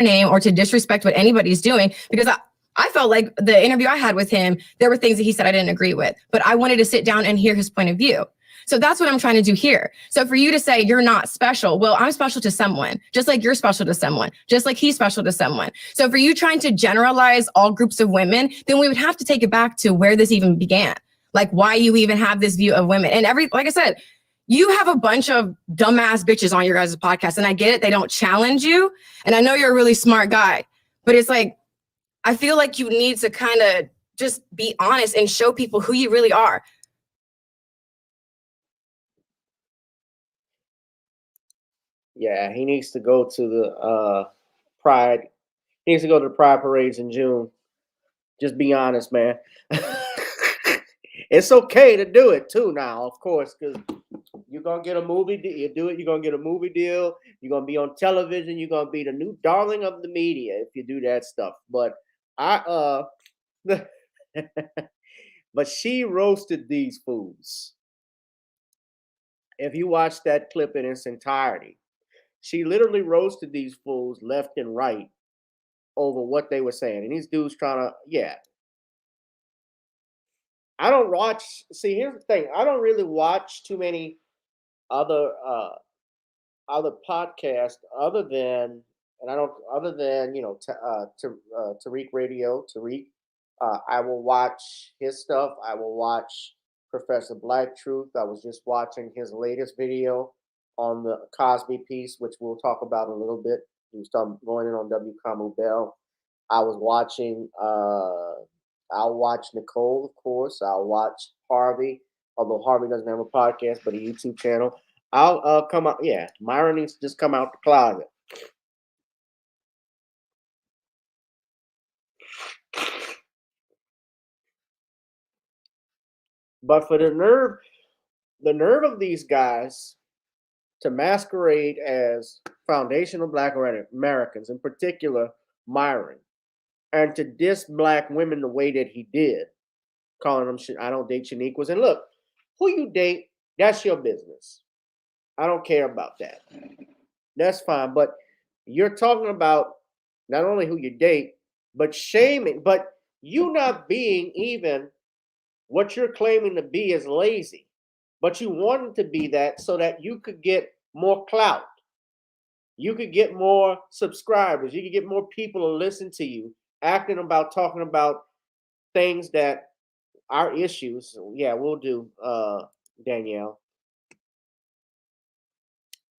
name or to disrespect what anybody's doing, because I felt like the interview I had with him, there were things that he said I didn't agree with, but I wanted to sit down and hear his point of view. So that's what I'm trying to do here. So for you to say you're not special, well, I'm special to someone, just like you're special to someone, just like he's special to someone. So for you trying to generalize all groups of women, then we would have to take it back to where this even began. Like why you even have this view of women. And like I said, you have a bunch of dumbass bitches on your guys' podcast, and I get it. They don't challenge you. And I know you're a really smart guy, but it's like, I feel like you need to kind of just be honest and show people who you really are. Yeah, he needs to go to the Pride. He needs to go to the Pride parades in June. Just be honest, man. It's okay to do it too now, of course, because you're gonna get a movie deal. You do it, you're gonna get a movie deal. You're gonna be on television. You're gonna be the new darling of the media if you do that stuff. But But she roasted these fools. If you watch that clip in its entirety, she literally roasted these fools left and right over what they were saying. And these dudes trying to, yeah. I don't watch, see, here's the thing. I don't really watch too many other other podcasts other than, and I don't, other than, Tariq Radio, Tariq. I will watch his stuff. I will watch Professor Black Truth. I was just watching his latest video on the Cosby piece, which we'll talk about in a little bit. He was talking, going in on Kamau Bell. I was watching, I'll watch Nicole, of course. I'll watch Harvey, although Harvey doesn't have a podcast, but a YouTube channel. I'll come out. Yeah, Myron needs to just come out the closet. But for the nerve of these guys to masquerade as foundational Black Americans, in particular Myron, and to diss Black women the way that he did, calling them I don't date Shaniquas. And look, who you date, that's your business. I don't care about that. That's fine. But you're talking about not only who you date, but shaming, but you not being even what you're claiming to be is lazy. But you wanted to be that so that you could get more clout. You could get more subscribers. You could get more people to listen to you, talking about things that our issues. Yeah, we'll do, Danielle.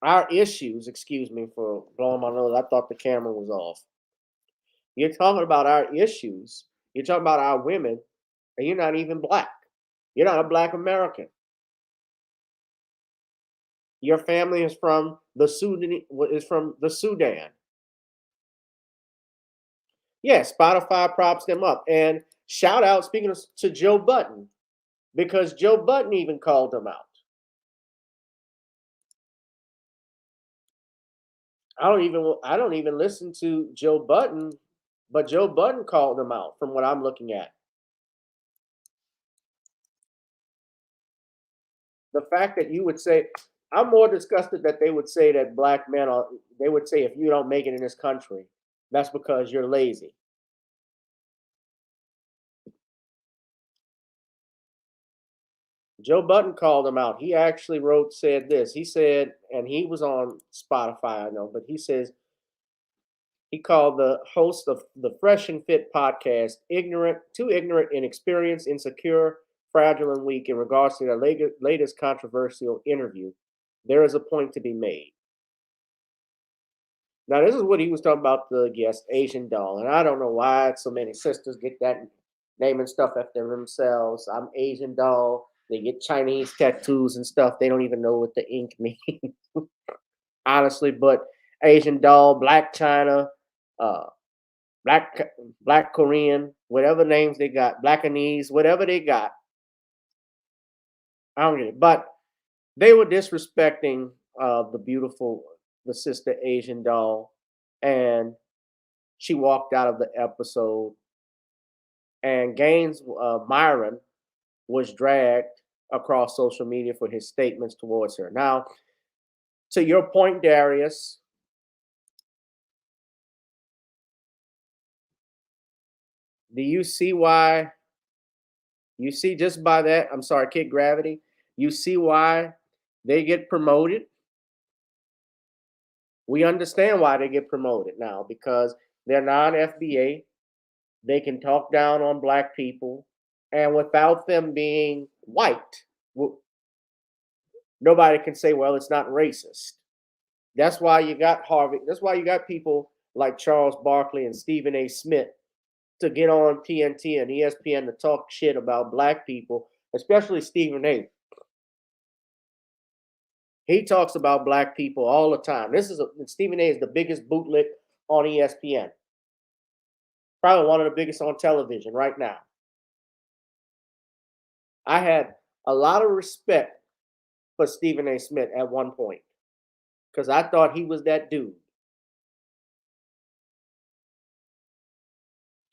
Our issues, excuse me for blowing my nose. I thought the camera was off. You're talking about our issues. You're talking about our women, and you're not even Black. You're not a Black American. Your family is from the Sudan. Yeah, Spotify props them up. And shout out, speaking to Joe Budden, because Joe Budden even called them out. I don't even listen to Joe Budden, but Joe Budden called them out from what I'm looking at. The fact that you would say, I'm more disgusted that they would say that Black men are, they would say if you don't make it in this country, that's because you're lazy. Joe Budden called him out. He actually said this. He said, and he was on Spotify, I know, but he says, he called the host of the Fresh and Fit podcast too ignorant, inexperienced, insecure, fragile, and weak in regards to their latest controversial interview. There is a point to be made. Now, this is what he was talking about, the guest, Asian Doll. And I don't know why so many sisters get that naming stuff after themselves. I'm Asian Doll. They get Chinese tattoos and stuff. They don't even know what the ink means, honestly. But Asian Doll, Black China, Black Korean, whatever names they got, Blackanese, whatever they got. I don't get it. But they were disrespecting the sister Asian Doll, and she walked out of the episode. And Myron was dragged across social media for his statements towards her. Now, to your point, Darius, do you see why? You see just by that, I'm sorry, Kid Gravity, you see why they get promoted? We understand why they get promoted now, because they're non-FBA. They can talk down on Black people, and without them being white, nobody can say, well, it's not racist. That's why you got Harvey. That's why you got people like Charles Barkley and Stephen A. Smith to get on TNT and ESPN to talk shit about Black people, especially Stephen A. He talks about Black people all the time. Stephen A. is the biggest bootlick on ESPN. Probably one of the biggest on television right now. I had a lot of respect for Stephen A. Smith at one point because I thought he was that dude.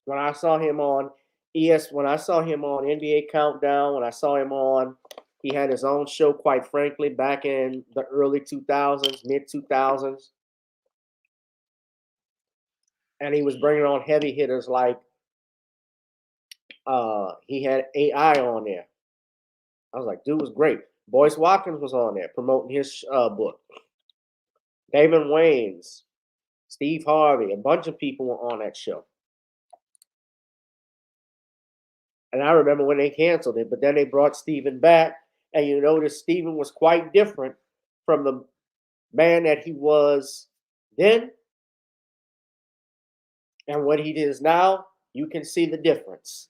When I saw him on when I saw him on NBA Countdown, when I saw him on, he had his own show, quite frankly, back in the early 2000s, mid 2000s. And he was bringing on heavy hitters like he had AI on there. I was like, dude was great. Boyce Watkins was on there promoting his book. David Waynes, Steve Harvey, a bunch of people were on that show. And I remember when they canceled it, but then they brought Steven back, and you notice Steven was quite different from the man that he was then and what he is now. You can see the difference.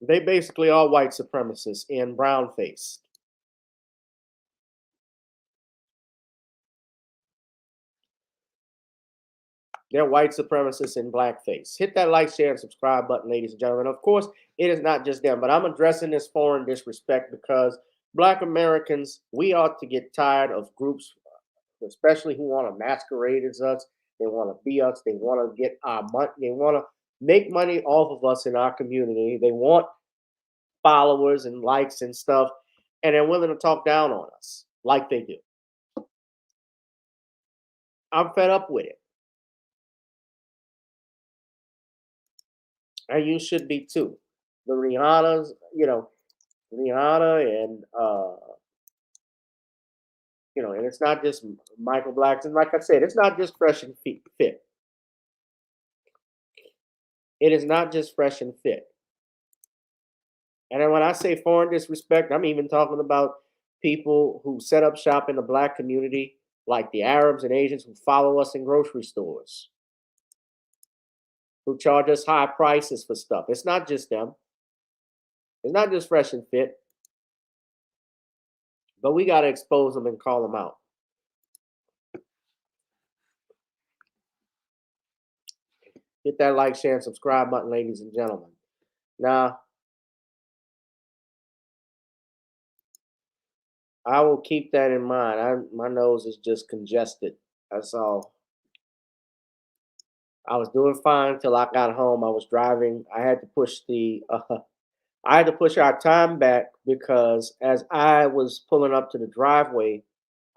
They basically are white supremacists and brown-faced. They're white supremacists in blackface. Hit that like, share, and subscribe button, ladies and gentlemen. Of course, it is not just them, but I'm addressing this foreign disrespect because Black Americans, we ought to get tired of groups, especially who want to masquerade as us. They want to be us. They want to get our money. They want to make money off of us in our community. They want followers and likes and stuff, and they're willing to talk down on us like they do. I'm fed up with it. And you should be too. The Rihanna's, Rihanna and and it's not just Michael Blackson. Like I said, it's not just fresh and fit. It is not just fresh and fit. And then when I say foreign disrespect, I'm even talking about people who set up shop in the Black community, like the Arabs and Asians who follow us in grocery stores, who charge us high prices for stuff. It's not just them. It's not just fresh and fit. But we got to expose them and call them out. Hit that like, share, and subscribe button, ladies and gentlemen. Now, I will keep that in mind. My nose is just congested. That's all. I was doing fine till I got home. I was driving. I had to push our time back because as I was pulling up to the driveway,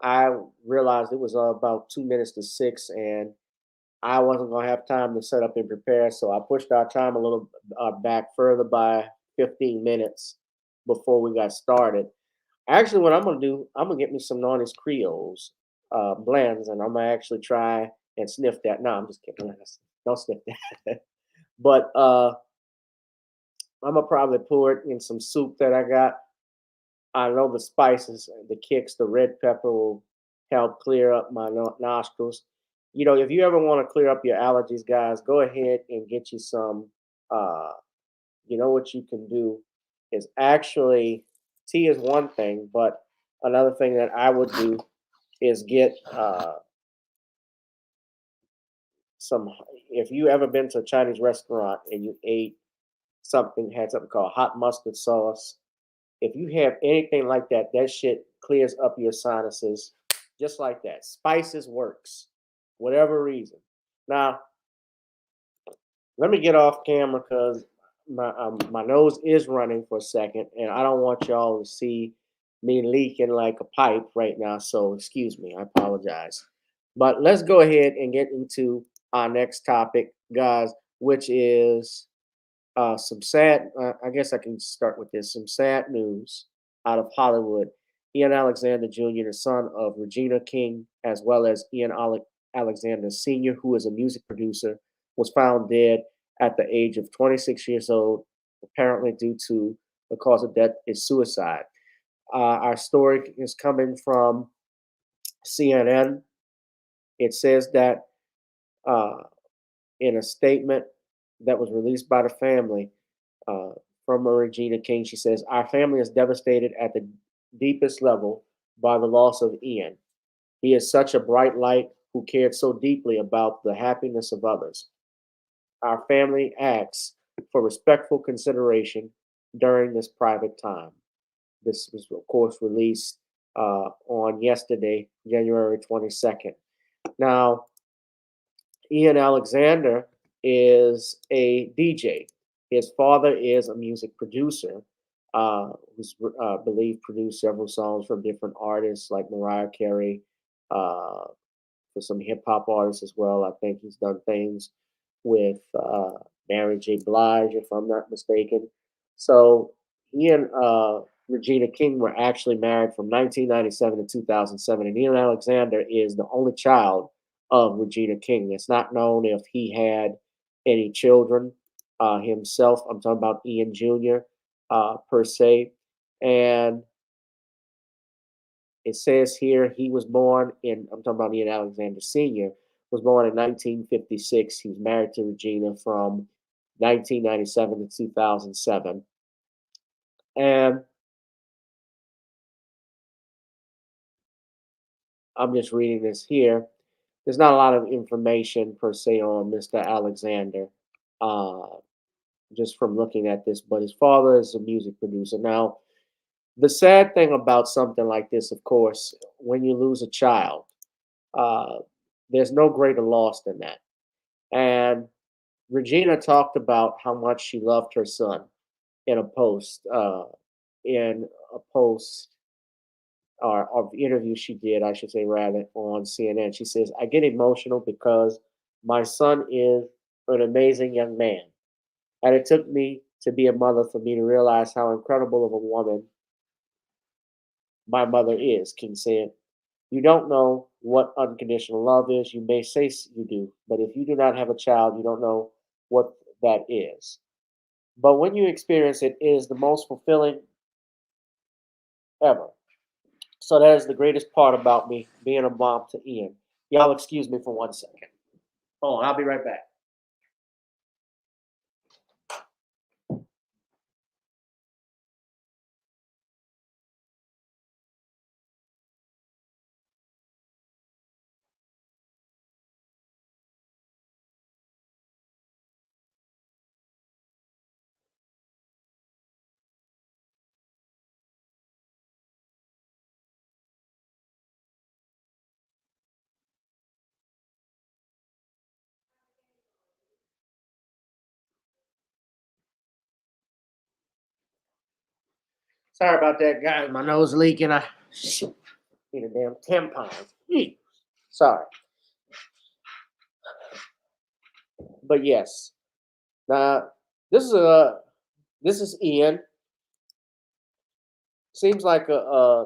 I realized it was about 2 minutes to 6, and I wasn't going to have time to set up and prepare. So I pushed our time a little back further by 15 minutes before we got started. Actually, what I'm going to do, I'm going to get me some Naughty's Creoles blends, and I'm going to actually try and sniff that. No, I'm just kidding. Don't sniff that. But I'm going to probably pour it in some soup that I got. I know the spices, the kicks, the red pepper will help clear up my nostrils. If you ever want to clear up your allergies, guys, go ahead and get you some. What you can do is actually, tea is one thing, but another thing that I would do is get some. If you ever been to a Chinese restaurant and you had something called hot mustard sauce, if you have anything like that, that shit clears up your sinuses just like that. Spices works, whatever reason. Now, let me get off camera because my nose is running for a second, and I don't want y'all to see me leaking like a pipe right now. So excuse me, I apologize. But let's go ahead and get into our next topic, guys, which is some sad. I guess I can start with this. Some sad news out of Hollywood. Ian Alexander Jr., the son of Regina King, as well as Ian Alexander Sr., who is a music producer, was found dead at the age of 26 years old, apparently due to the cause of death is suicide. Our story is coming from CNN. It says that in a statement that was released by the family from Regina King, she says, "Our family is devastated at the deepest level by the loss of Ian. He is such a bright light who cared so deeply about the happiness of others. Our family asks for respectful consideration during this private time." This was, of course, released on yesterday, January 22nd. Now, Ian Alexander is a DJ. His father is a music producer, who's believed produced several songs from different artists like Mariah Carey, uh, for some hip hop artists as well. I think he's done things with Mary J. Blige, if I'm not mistaken. So he and Regina King were actually married from 1997 to 2007, and Ian Alexander is the only child of Regina King. It's not known if he had any children himself. I'm talking about Ian Jr. Per se, and it says here he was born in, I'm talking about Ian Alexander Sr., was born in 1956. He was married to Regina from 1997 to 2007. And I'm just reading this here. There's not a lot of information per se on Mr. Alexander, uh, just from looking at this, but his father is a music producer. Now, the sad thing about something like this, of course, when you lose a child, uh, there's no greater loss than that. And Regina talked about how much she loved her son in a post, in a post or interview she did, I should say, rather, on CNN. She says, "I get emotional because my son is an amazing young man, and it took me to be a mother for me to realize how incredible of a woman my mother is," King said. "You don't know what unconditional love is. You may say you do, but if you do not have a child, you don't know what that is. But when you experience it, it is the most fulfilling ever. So that is the greatest part about me being a mom to Ian." Y'all excuse me for 1 second. Hold on, I'll be right back. Sorry about that, guys. My nose leaking. I need a damn tampon. Sorry. But yes. Now this is Ian. Seems like a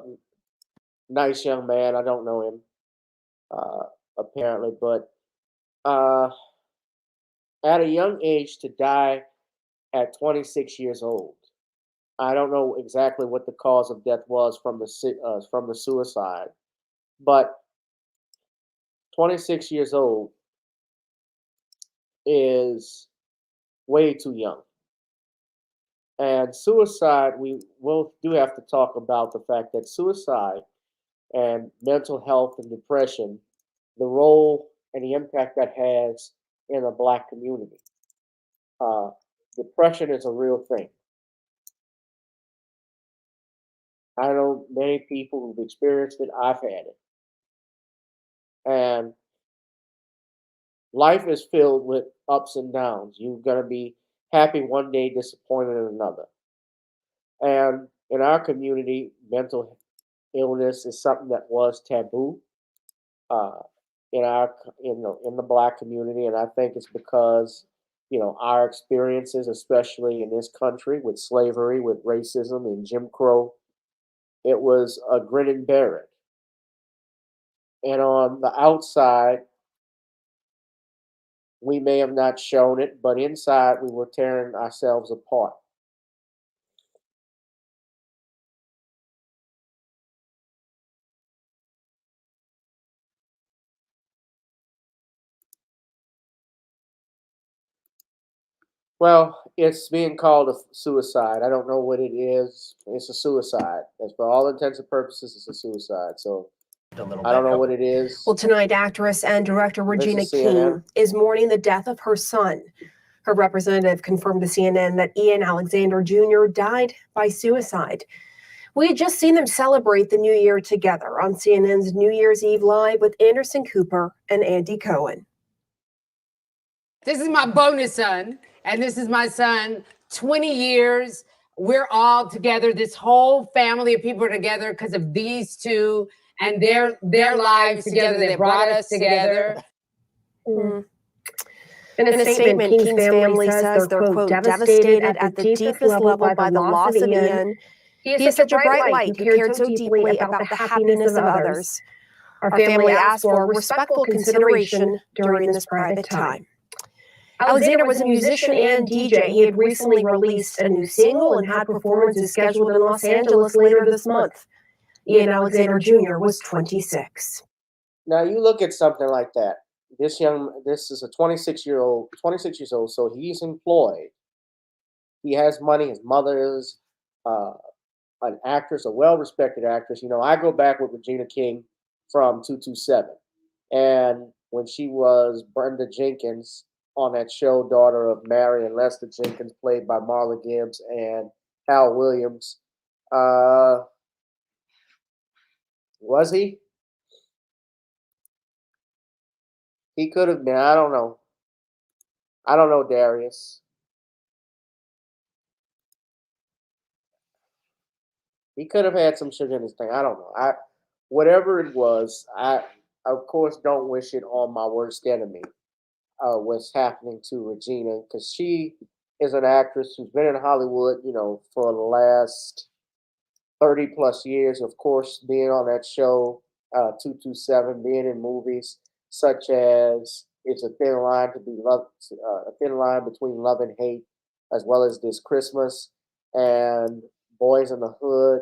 nice young man. I don't know him, uh, apparently, but uh, at a young age to die at 26 years old. I don't know exactly what the cause of death was from the suicide, but 26 years old is way too young. And suicide, we will do have to talk about the fact that suicide and mental health and depression, the role and the impact that has in the Black community. Uh, Depression is a real thing. I know many people who've experienced it. I've had it. And life is filled with ups and downs. You're going to be happy one day, disappointed in another. And in our community, mental illness is something that was taboo uh, in the Black community, and I think it's because our experiences, especially in this country, with slavery, with racism, and Jim Crow, it was a grin and bear it. And on the outside, we may have not shown it, but inside we were tearing ourselves apart. Well, it's being called a suicide. I don't know what it is. It's a suicide. As for all intents and purposes, it's a suicide. So I don't know what it is. Well, tonight, actress and director Regina King is mourning the death of her son. Her representative confirmed to CNN that Ian Alexander Jr. died by suicide. We had just seen them celebrate the new year together on CNN's New Year's Eve Live with Anderson Cooper and Andy Cohen. This is my bonus son, and this is my son. 20 years. We're all together. This whole family of people are together because of these two and their lives together. They brought us together. In a statement, King's family says they're, quote, devastated at the deepest level by the loss of Ian. He is such a bright light who cared so deeply about the happiness of others. Our family asks for respectful consideration during this private time. Alexander was a musician and DJ. He had recently released a new single and had performances scheduled in Los Angeles later this month. Ian Alexander Jr. was 26. Now you look at something like that. This is a 26 years old, so he's employed. He has money. His mother is an actress, a well-respected actress. You know, I go back with Regina King from 227, and when she was Brenda Jenkins on that show, daughter of Mary and Lester Jenkins, played by Marla Gibbs and Hal Williams. Was he? He could have been. I don't know. I don't know, Darius. He could have had some sugar in his thing. I don't know. Whatever it was, I of course don't wish it on my worst enemy. What's happening to Regina, because she is an actress who's been in Hollywood, you know, for the last 30 plus years. Of course, being on that show, 227, being in movies such as It's a Thin Line to Be Loved, A Thin Line Between Love and Hate, as well as This Christmas and Boys in the Hood,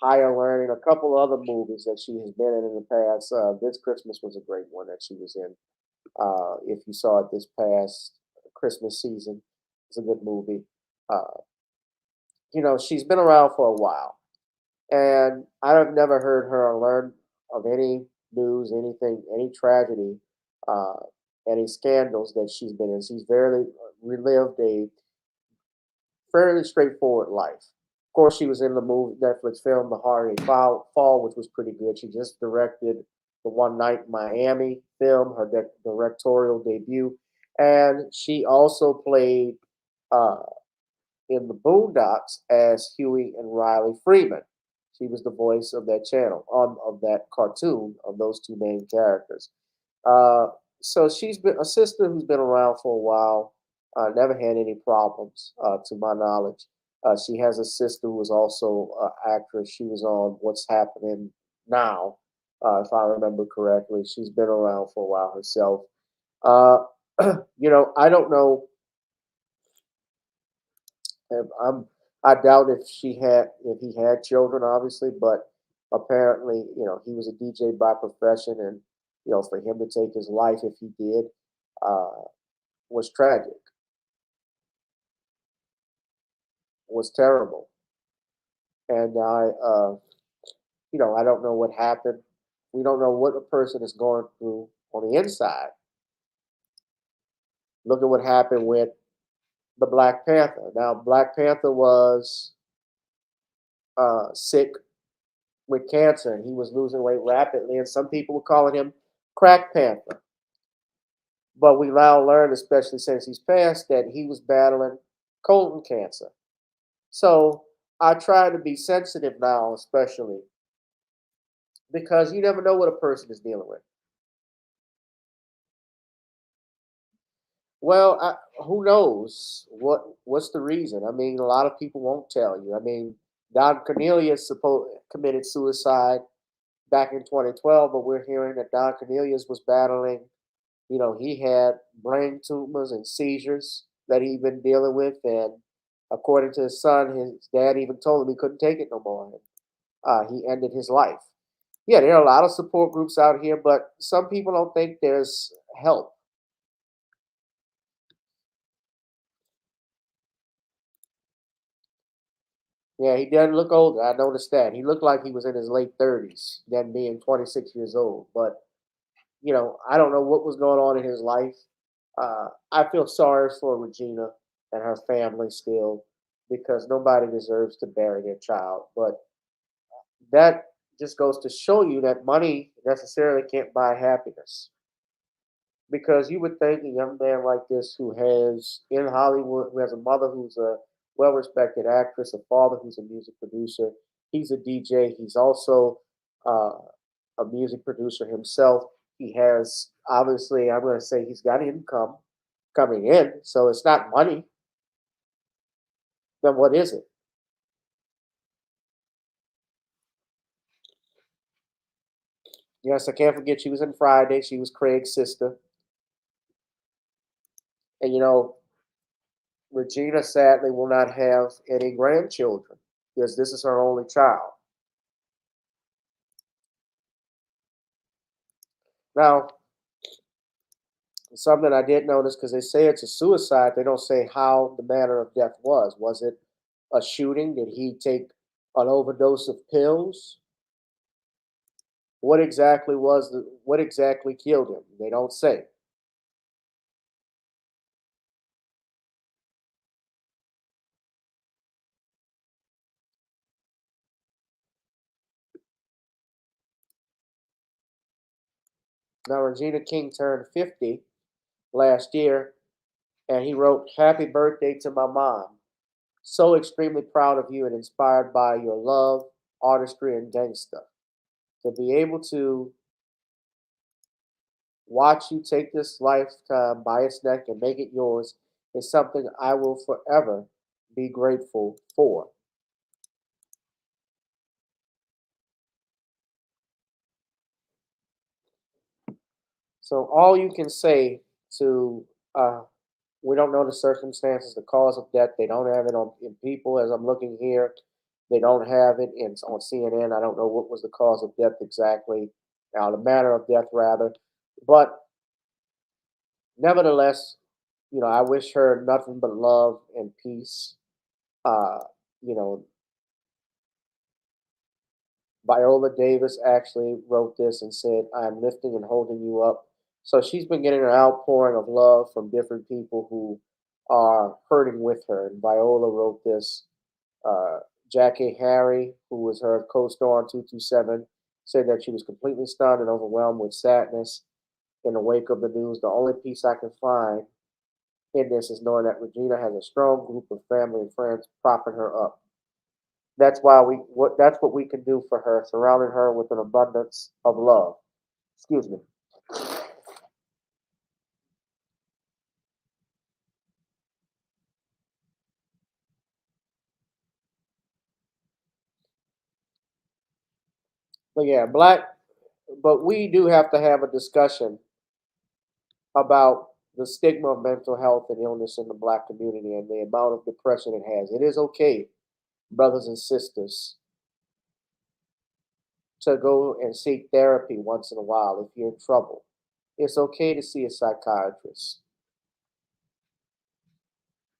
Higher Learning, a couple of other movies that she has been in the past. This Christmas was a great one that she was in. If you saw it this past Christmas season, it's a good movie. You know, she's been around for a while, and I've never heard her learn of any news, anything, any tragedy, any scandals that she's been in. She's very relived a fairly straightforward life. Of course, she was in the movie Netflix film The Hardy Fall, which was pretty good. She just directed the One Night in Miami film, her directorial debut, and she also played in the Boondocks as Huey and Riley Freeman. She was the voice of that channel, of that cartoon of those two main characters. So she's been a sister who's been around for a while. Never had any problems, to my knowledge. She has a sister who is also an actress. She was on What's Happening Now, if I remember correctly. She's been around for a while herself. You know, I don't know. I doubt if he had children, obviously, but apparently, you know, he was a DJ by profession, and you know, for him to take his life if he did, was tragic, was terrible, and you know, I don't know what happened. We don't know what a person is going through on the inside. Look at what happened with the Black Panther. Now, Black Panther was sick with cancer, and he was losing weight rapidly, and some people were calling him Crack Panther. But we now learned, especially since he's passed, that he was battling colon cancer. So I try to be sensitive now, especially because you never know what a person is dealing with. Well, who knows what's the reason? I mean, a lot of people won't tell you. I mean, Don Cornelius committed suicide back in 2012, but we're hearing that Don Cornelius was battling. You know, he had brain tumors and seizures that he'd been dealing with, and according to his son, his dad even told him he couldn't take it no more. He ended his life. Yeah, there are a lot of support groups out here, but some people don't think there's help. Yeah, he doesn't look older. I noticed that. He looked like he was in his late 30s, then being 26 years old. But, you know, I don't know what was going on in his life. I feel sorry for Regina and her family still, because nobody deserves to bury their child. But that just goes to show you that money necessarily can't buy happiness. Because you would think a young man like this who has in Hollywood, who has a mother who's a well respected actress, a father who's a music producer, he's a DJ, he's also uh, a music producer himself. He has, obviously, I'm going to say he's got income coming in, so it's not money. Then what is it? Yes, I can't forget she was in Friday. She was Craig's sister. And Regina sadly will not have any grandchildren because this is her only child. Now, something I did notice, because they say it's a suicide, they don't say how the manner of death was. Was it a shooting? Did he take an overdose of pills? What exactly killed him? They don't say. Now, Regina King turned 50 last year, and he wrote, "Happy birthday to my mom. So extremely proud of you and inspired by your love, artistry, and gangsta. To be able to watch you take this lifetime by its neck and make it yours is something I will forever be grateful for." So all you can say to we don't know the circumstances, the cause of death. They don't have it in People as I'm looking here. They don't have it on CNN. I don't know what was the cause of death exactly, the manner of death rather. But nevertheless, I wish her nothing but love and peace. Uh, you know, Viola Davis actually wrote this and said, "I'm lifting and holding you up." So she's been getting an outpouring of love from different people who are hurting with her. And Viola wrote this. Uh, Jackie Harry, who was her co star on 227, said that she was completely stunned and overwhelmed with sadness in the wake of the news. "The only peace I can find in this is knowing that Regina has a strong group of family and friends propping her up. That's what we can do for her, surrounding her with an abundance of love." Excuse me. But yeah, but we do have to have a discussion about the stigma of mental health and illness in the black community and the amount of depression it has. It is okay, brothers and sisters, to go and seek therapy once in a while if you're in trouble. It's okay to see a psychiatrist.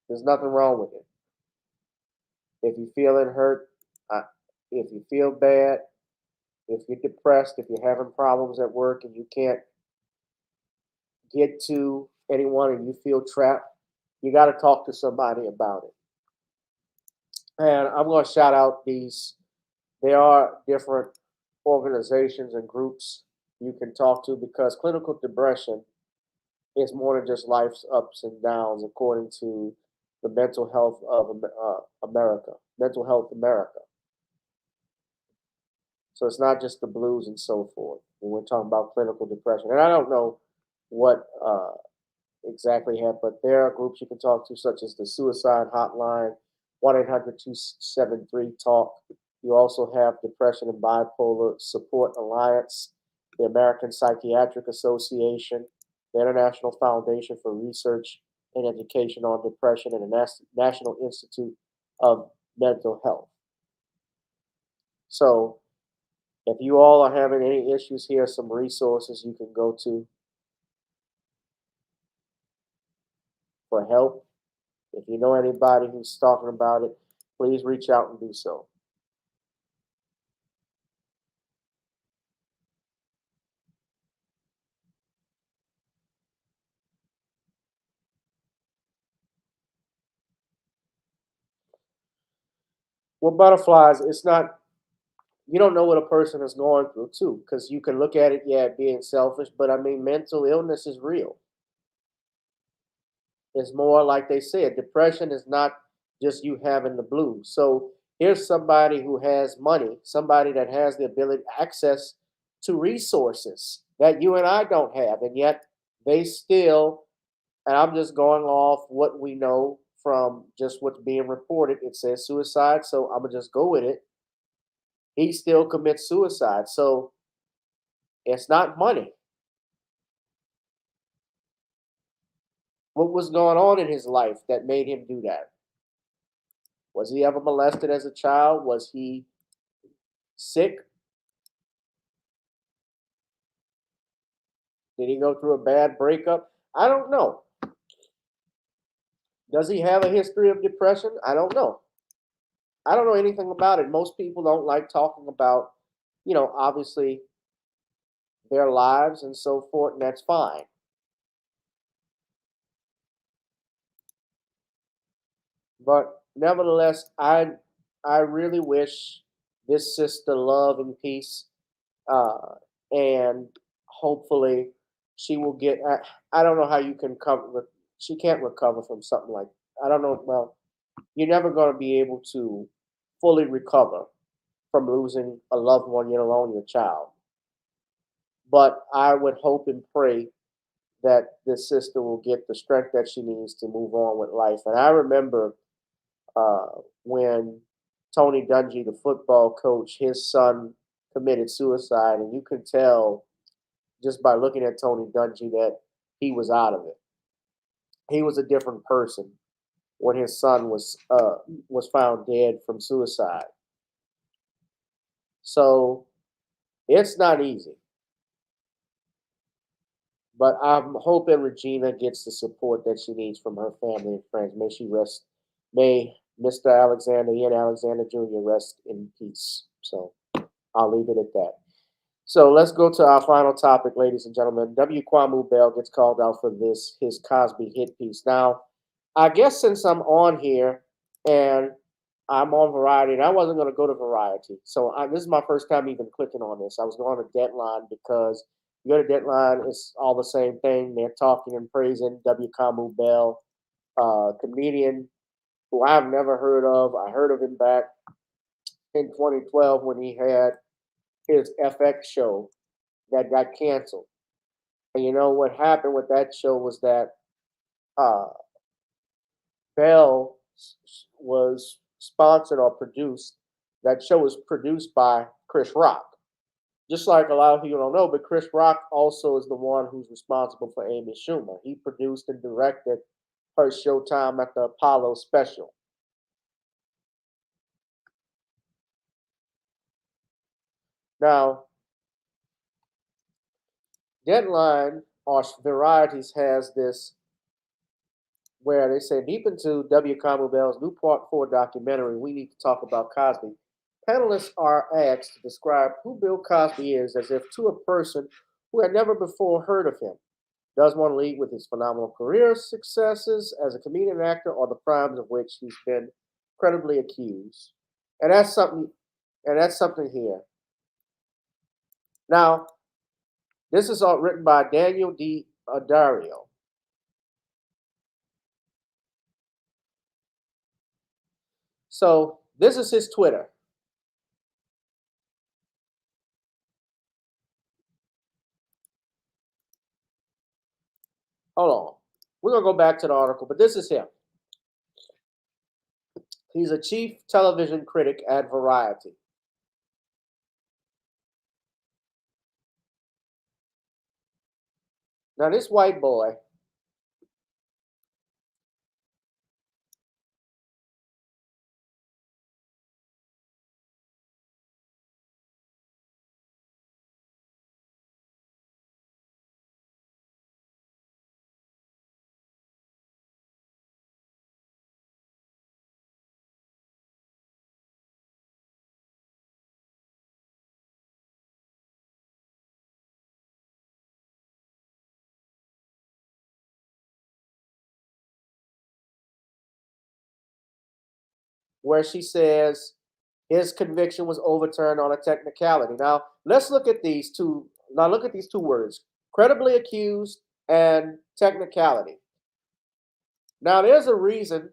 There's nothing wrong with it. If you're feeling hurt, if you feel bad, if you're depressed, if you're having problems at work and you can't get to anyone and you feel trapped, you got to talk to somebody about it. And I'm going to shout out these. There are different organizations and groups you can talk to, because clinical depression is more than just life's ups and downs, according to the Mental Health of America, Mental Health America. So it's not just the blues and so forth when we're talking about clinical depression. And I don't know what exactly happened, but there are groups you can talk to, such as the Suicide Hotline, 1-800-273-TALK. You also have Depression and Bipolar Support Alliance, the American Psychiatric Association, the International Foundation for Research and Education on Depression, and the National Institute of Mental Health. So if you all are having any issues, here are some resources you can go to for help. If you know anybody who's talking about it, please reach out and do so. Well, butterflies, it's not you don't know what a person is going through too, because you can look at it, yeah, being selfish, but I mean, mental illness is real. It's more like they said, depression is not just you having the blues. So here's somebody who has money, somebody that has the ability, access to resources that you and I don't have, and yet they still, and I'm just going off what we know from just what's being reported. It says suicide, so I'm gonna just go with it. He still commits suicide. So it's not money. What was going on in his life that made him do that? Was he ever molested as a child? Was he sick? Did he go through a bad breakup? I don't know. Does he have a history of depression? I don't know. I don't know anything about it. Most people don't like talking about, obviously their lives and so forth, and that's fine. But nevertheless, I really wish this sister love and peace, and hopefully she will get. I don't know how you can cover. She can't recover from something like. I don't know. Well, you're never going to be able to fully recover from losing a loved one, let alone your child. But I would hope and pray that this sister will get the strength that she needs to move on with life. And I remember when Tony Dungy, the football coach, his son committed suicide, and you could tell just by looking at Tony Dungy that he was out of it. He was a different person when his son was found dead from suicide. So it's not easy. But I'm hoping Regina gets the support that she needs from her family and friends. May she rest, may Mr. Alexander, Ian Alexander Jr. rest in peace. So I'll leave it at that. So let's go to our final topic, ladies and gentlemen. Kamau Bell gets called out for his Cosby hit piece. Now, I guess since I'm on here and I'm on Variety, and I wasn't going to go to Variety. So this is my first time even clicking on this. I was going to Deadline because you go to Deadline, it's all the same thing. They're talking and praising Kamau Bell, comedian who I've never heard of. I heard of him back in 2012 when he had his FX show that got canceled. And you know what happened with that show was that Bell was sponsored or produced. That show was produced by Chris Rock. Just like a lot of people don't know, but Chris Rock also is the one who's responsible for Amy Schumer. He produced and directed her Showtime at the Apollo special. Now, Deadline or Varieties has this where they say deep into Kamau Bell's new Part 4 documentary, we need to talk about Cosby. Panelists are asked to describe who Bill Cosby is as if to a person who had never before heard of him. Does one lead with his phenomenal career successes as a comedian and actor or the crimes of which he's been credibly accused? And that's something here. Now, this is all written by Daniel D. Dario. So this is his Twitter. Hold on. We're going to go back to the article, but this is him. He's a chief television critic at Variety. Now, this white boy where she says his conviction was overturned on a technicality. Now, let's look at these two. Now, look at these two words: credibly accused and technicality. Now, there's a reason,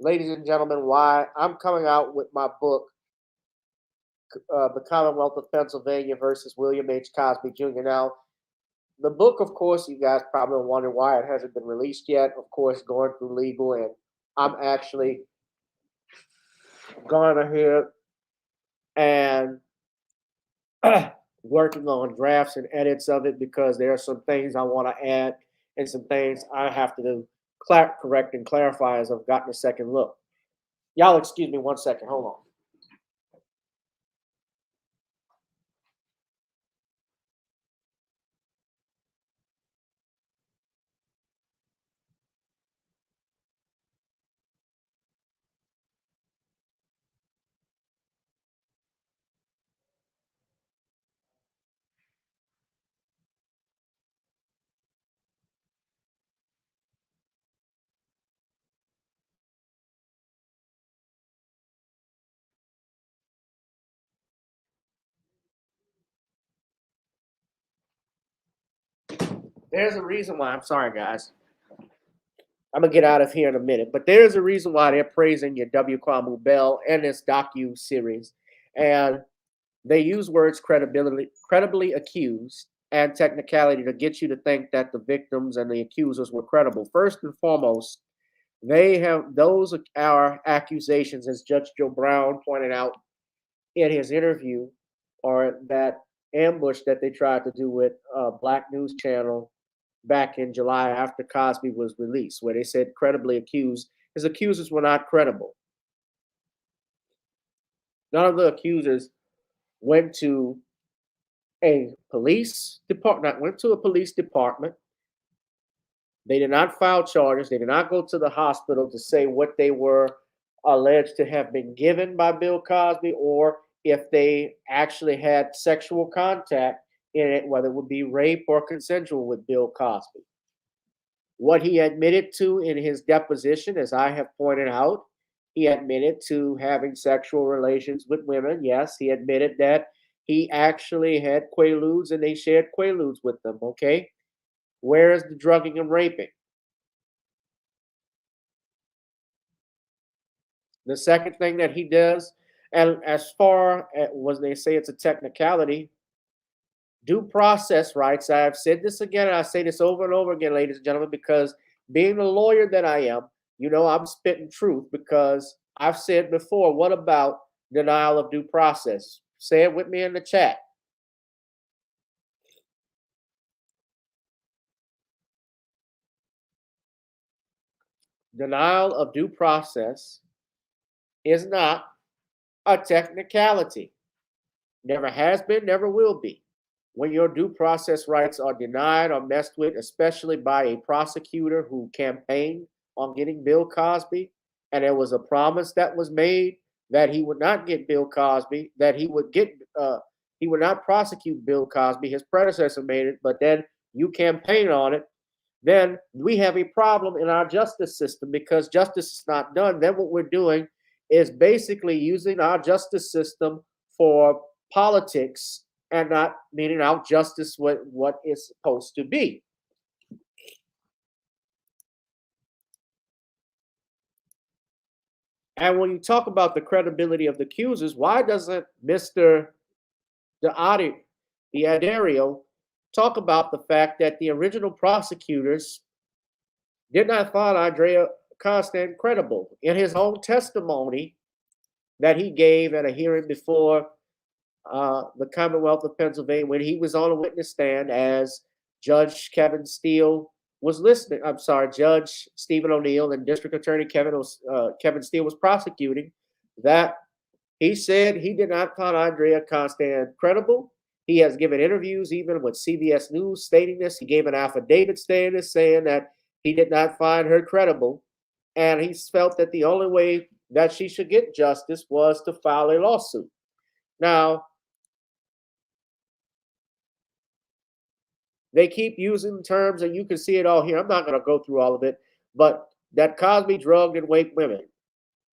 ladies and gentlemen, why I'm coming out with my book, The Commonwealth of Pennsylvania versus William H. Cosby Jr. Now, the book, of course, you guys probably wonder why it hasn't been released yet. Of course, going through legal, and I'm actually going ahead and working on drafts and edits of it because there are some things I want to add and some things I have to do, correct and clarify as I've gotten a second look. Y'all excuse me 1 second. Hold on. There's a reason why. I'm sorry, guys. I'm gonna get out of here in a minute, but there's a reason why they're praising your W. Kamau Bell and this docu series, and they use words credibly accused, and technicality to get you to think that the victims and the accusers were credible. First and foremost, those are accusations, as Judge Joe Brown pointed out in his interview, or that ambush that they tried to do with Black News Channel back in July after Cosby was released, where they said credibly accused. His accusers were not credible. None of the accusers went to a police department. They did not file charges. They did not go to the hospital to say what they were alleged to have been given by Bill Cosby, or if they actually had sexual contact in it, whether it would be rape or consensual with Bill Cosby. What he admitted to in his deposition, as I have pointed out, he admitted to having sexual relations with women. Yes, he admitted that he actually had quaaludes and they shared quaaludes with them, okay? Where is the drugging and raping? The second thing that he does, and as far as when they say it's a technicality, due process rights. I've said this again, and I say this over and over again, ladies and gentlemen, because being the lawyer that I am, you know I'm spitting truth, because I've said before, what about denial of due process? Say it with me in the chat. Denial of due process is not a technicality. Never has been, never will be. When your due process rights are denied or messed with, especially by a prosecutor who campaigned on getting Bill Cosby, and there was a promise that was made that he would not get Bill Cosby, that he would not prosecute Bill Cosby. His predecessor made it, but then you campaign on it. Then we have a problem in our justice system, because justice is not done. Then what we're doing is basically using our justice system for politics and not meeting out justice what it's supposed to be. And when you talk about the credibility of the accusers, why doesn't Mr. D'Addario talk about the fact that the original prosecutors did not find Andrea Constand credible? In his own testimony that he gave at a hearing before the Commonwealth of Pennsylvania, when he was on a witness stand as Judge Kevin Steele was listening, Judge Stephen O'Neill and District Attorney Kevin Steele was prosecuting, that he said he did not find Andrea Constand credible. He has given interviews even with CBS News stating this. He gave an affidavit saying that he did not find her credible, and he felt that the only way that she should get justice was to file a lawsuit. Now, they keep using terms, and you can see it all here. I'm not going to go through all of it, but that Cosby drugged and raped women.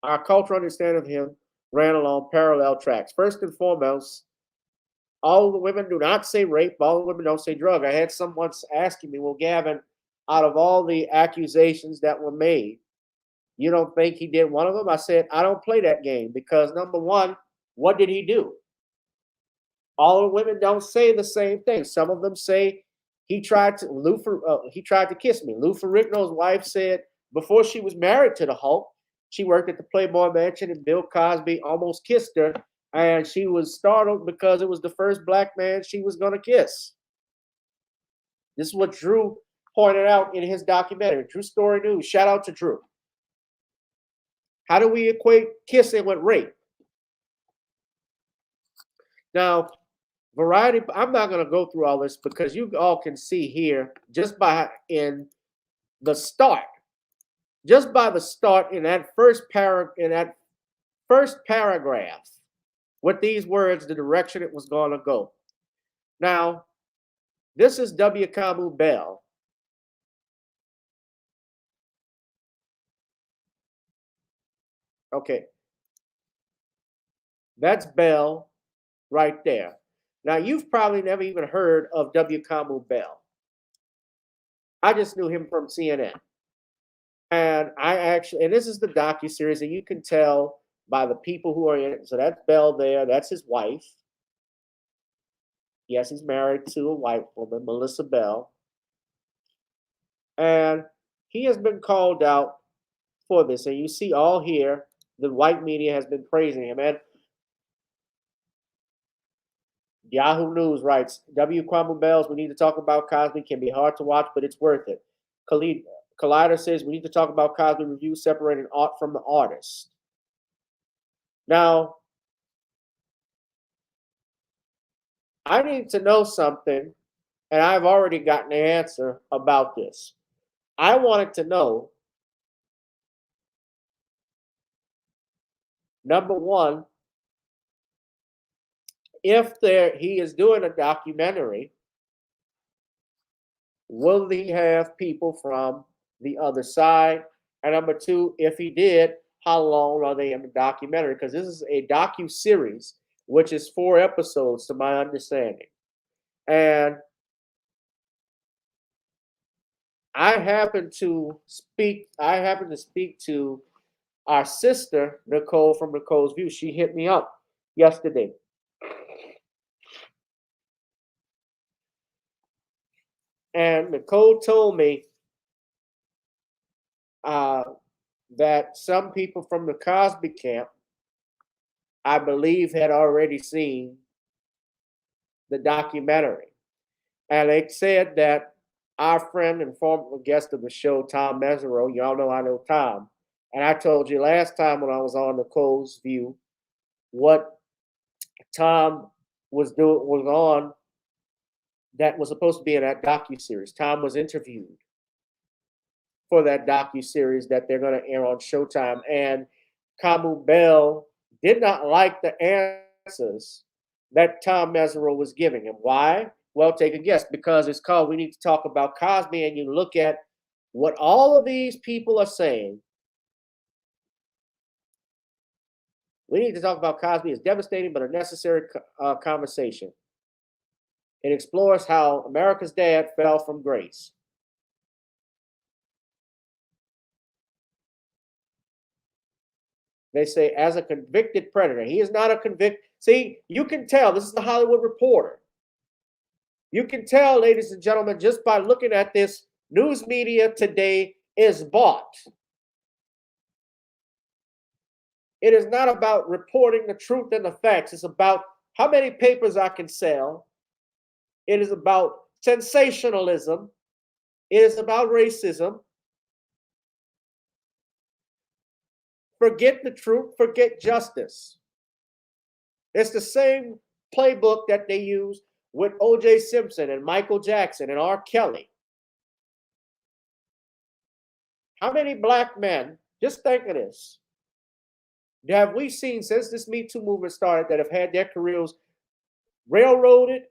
Our cultural understanding of him ran along parallel tracks. First and foremost, all the women do not say rape. All the women don't say drug. I had someone asking me, well, Gavin, out of all the accusations that were made, you don't think he did one of them? I said, I don't play that game because, number one, what did he do? All the women don't say the same thing. Some of them say he tried to kiss me. Lou Ferrigno's wife said before she was married to the Hulk, she worked at the Playboy Mansion and Bill Cosby almost kissed her, and she was startled because it was the first black man she was going to kiss. This is what Drew pointed out in his documentary, True Story News. Shout out to Drew. How do we equate kissing with rape? Now, Variety, I'm not going to go through all this because you all can see here just by in the start in that first paragraph with these words, the direction it was going to go. Now, this is W. Kamau Bell. Okay. That's Bell right there. Now, you've probably never even heard of W. Kamau Bell. I just knew him from CNN. And and this is the docuseries, and you can tell by the people who are in it. So that's Bell there. That's his wife. Yes, he's married to a white woman, Melissa Bell. And he has been called out for this. And you see all here, the white media has been praising him. And Yahoo News writes, W. Kamau Bell's We Need to Talk About Cosby can be hard to watch, but it's worth it. Collider says we need to talk about Cosby review separating art from the artist. Now, I need to know something, and I've already gotten the answer about this. I wanted to know, number one, if he is doing a documentary, will he have people from the other side? And number two, if he did, how long are they in the documentary? Because this is a docu-series, which is 4 episodes to my understanding. And I happen to speak to our sister, Nicole, from Nicole's View. She hit me up yesterday. And Nicole told me that some people from the Cosby camp, I believe, had already seen the documentary. And they said that our friend and former guest of the show, Tom Mesereau, y'all know I know Tom, and I told you last time when I was on Nicole's View what Tom was on that was supposed to be in that docuseries. Tom was interviewed for that docuseries that they're going to air on Showtime. And Kamau Bell did not like the answers that Tom Mesereau was giving him. Why? Well, take a guess. Because it's called We Need to Talk About Cosby, and you look at what all of these people are saying. We Need to Talk About Cosby is devastating but a necessary conversation. It explores how America's dad fell from grace. They say, as a convicted predator, he is not a convicted. See, you can tell. This is the Hollywood Reporter. You can tell, ladies and gentlemen, just by looking at this, news media today is bought. It is not about reporting the truth and the facts. It's about how many papers I can sell. It is about sensationalism. It is about racism. Forget the truth, forget justice. It's the same playbook that they use with O.J. Simpson and Michael Jackson and R. Kelly. How many black men, just think of this, have we seen since this Me Too movement started that have had their careers railroaded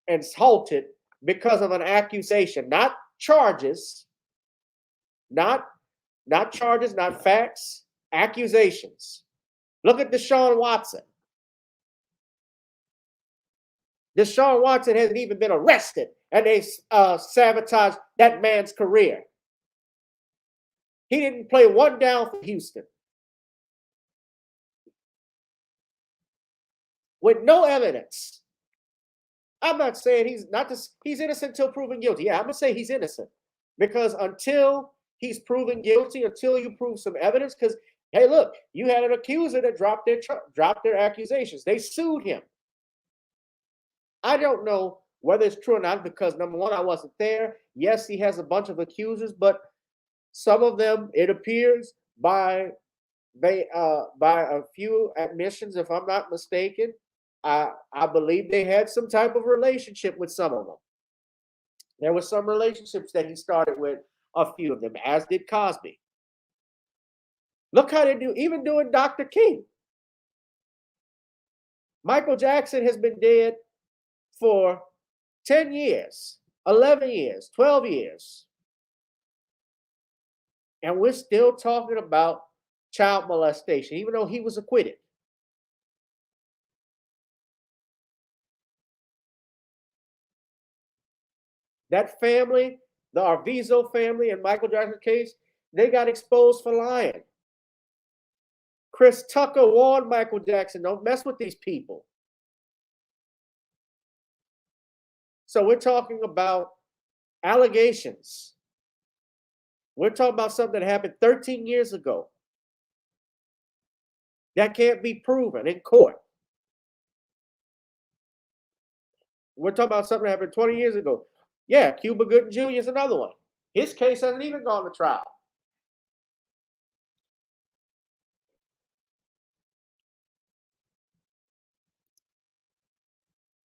and halted because of an accusation, not charges, not charges, not facts, accusations. Look at Deshaun Watson. Deshaun Watson hasn't even been arrested, and they sabotaged that man's career. He didn't play one down for Houston. With no evidence. I'm not saying he's innocent until proven guilty. Yeah, I'm going to say he's innocent. Because until he's proven guilty, until you prove some evidence, because, hey, look, you had an accuser that dropped their accusations. They sued him. I don't know whether it's true or not because, number one, I wasn't there. Yes, he has a bunch of accusers, but some of them, it appears, by a few admissions, if I'm not mistaken, I believe they had some type of relationship with some of them. There were some relationships that he started with a few of them, as did Cosby. Look how they do, even doing Dr. King. Michael Jackson has been dead for 10 years, 11 years, 12 years. And we're still talking about child molestation, even though he was acquitted. That family, the Arvizo family in Michael Jackson's case, they got exposed for lying. Chris Tucker warned Michael Jackson, don't mess with these people. So we're talking about allegations. We're talking about something that happened 13 years ago. That can't be proven in court. We're talking about something that happened 20 years ago. Yeah, Cuba Gooding Jr. is another one. His case hasn't even gone to trial.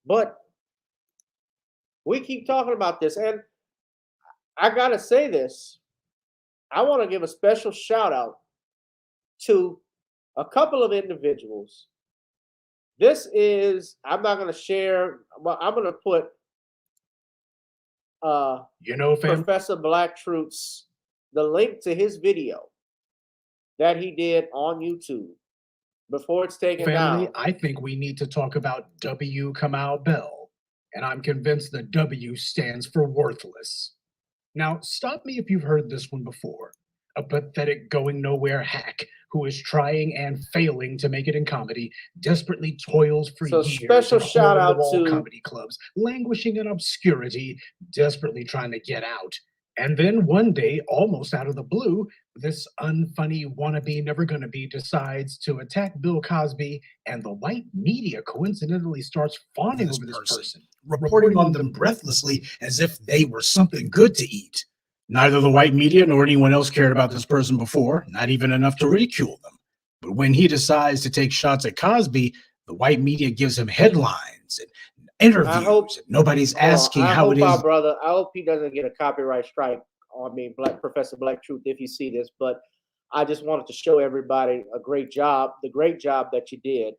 But we keep talking about this, and I got to say this. I want to give a special shout out to a couple of individuals. This is, I'm not going to share, but I'm going to put Professor Black-Truth's, the link to his video that he did on YouTube before it's taken down. I think we need to talk about W. Kamau Bell, and I'm convinced the W stands for worthless. Now, stop me if you've heard this one before. A pathetic going nowhere hack who is trying and failing to make it in comedy, desperately toils for years special in shout out hole-in-the-wall to comedy clubs, languishing in obscurity, desperately trying to get out. And then one day, almost out of the blue, this unfunny wannabe never gonna be decides to attack Bill Cosby, and the white media coincidentally starts fawning over this person, reporting on them breathlessly as if they were something good to eat. Neither the white media nor anyone else cared about this person before, not even enough to ridicule them. But when he decides to take shots at Cosby, the white media gives him headlines and interviews. Nobody's asking how it is. I hope he doesn't get a copyright strike on me, Professor Black-Truth, if you see this. But I just wanted to show everybody the great job that you did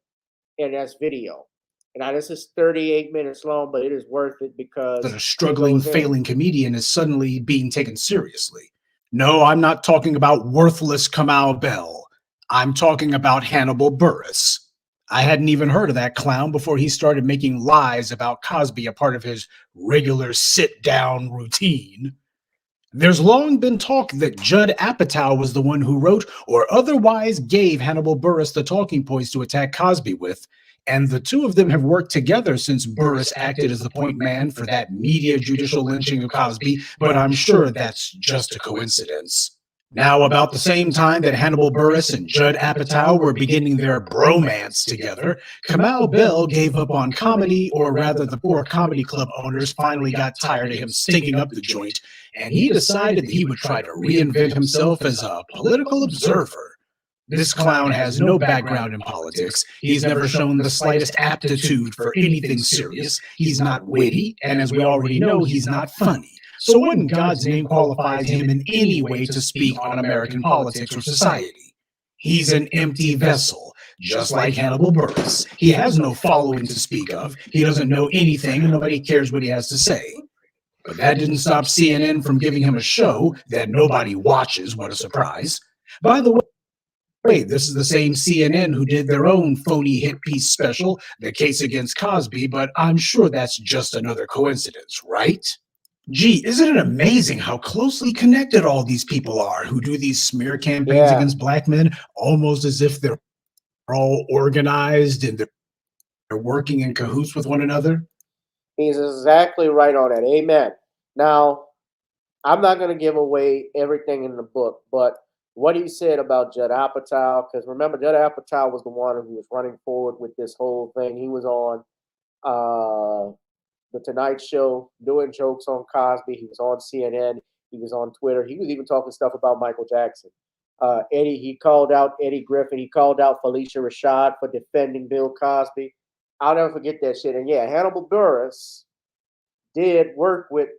in this video. And this is 38 minutes long, but it is worth it because that a struggling, failing comedian is suddenly being taken seriously. No, I'm not talking about worthless Kamau Bell. I'm talking about Hannibal Buress. I hadn't even heard of that clown before he started making lies about Cosby a part of his regular sit-down routine. There's long been talk that Judd Apatow was the one who wrote or otherwise gave Hannibal Buress the talking points to attack Cosby with, and the two of them have worked together since Buress acted as the point man for that media judicial lynching of Cosby, but I'm sure that's just a coincidence. Now, about the same time that Hannibal Buress and Judd Apatow were beginning their bromance together, Kamau Bell gave up on comedy, or rather the poor comedy club owners finally got tired of him stinking up the joint, and he decided that he would try to reinvent himself as a political observer. This clown has no background in politics. He's never shown the slightest aptitude for anything serious. He's not witty, and as we already know, he's not funny. So what in God's name qualifies him in any way to speak on American politics or society? He's an empty vessel, just like Hannibal Buress. He has no following to speak of. He doesn't know anything, and nobody cares what he has to say. But that didn't stop CNN from giving him a show that nobody watches. What a surprise. By the way, Wait, this is the same CNN who did their own phony hit piece special, The Case Against Cosby, but I'm sure that's just another coincidence, right? Gee, isn't it amazing how closely connected all these people are who do these smear campaigns against black men, almost as if they're all organized and they're working in cahoots with one another? He's exactly right on that. Amen. Now, I'm not going to give away everything in the book, but what he said about Judd Apatow, because remember, Judd Apatow was the one who was running forward with this whole thing. He was on The Tonight Show doing jokes on Cosby. He was on CNN. He was on Twitter. He was even talking stuff about Michael Jackson. He called out Eddie Griffin. He called out Felicia Rashad for defending Bill Cosby. I'll never forget that shit. And yeah, Hannibal Buress did work with